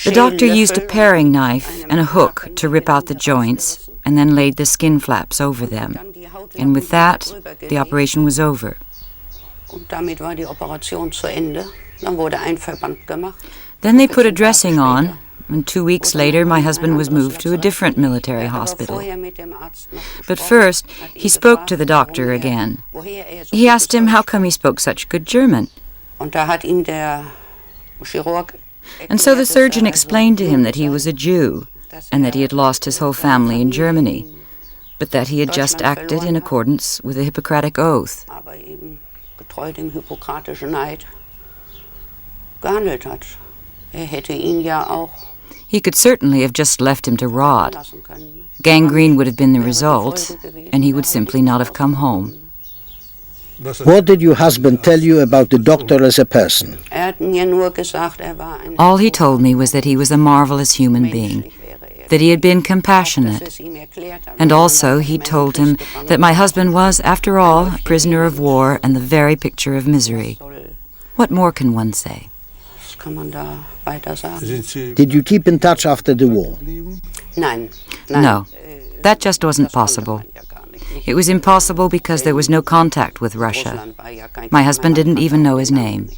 The doctor used a paring knife and a hook to rip out the joints and then laid the skin flaps over them. And with that, the operation was over. Then they put a dressing on, and 2 weeks later my husband was moved to a different military hospital. But first, he spoke to the doctor again. He asked him how come he spoke such good German. And so the surgeon explained to him that he was a Jew, and that he had lost his whole family in Germany, but that he had just acted in accordance with the Hippocratic Oath. He could certainly have just left him to rot. Gangrene would have been the result, and he would simply not have come home. What did your husband tell you about the doctor as a person? All he told me was that he was a marvelous human being, that he had been compassionate, and also he told him that my husband was, after all, a prisoner of war and the very picture of misery. What more can one say? Did you keep in touch after the war? No, that just wasn't possible. It was impossible because there was no contact with Russia. My husband didn't even know his name.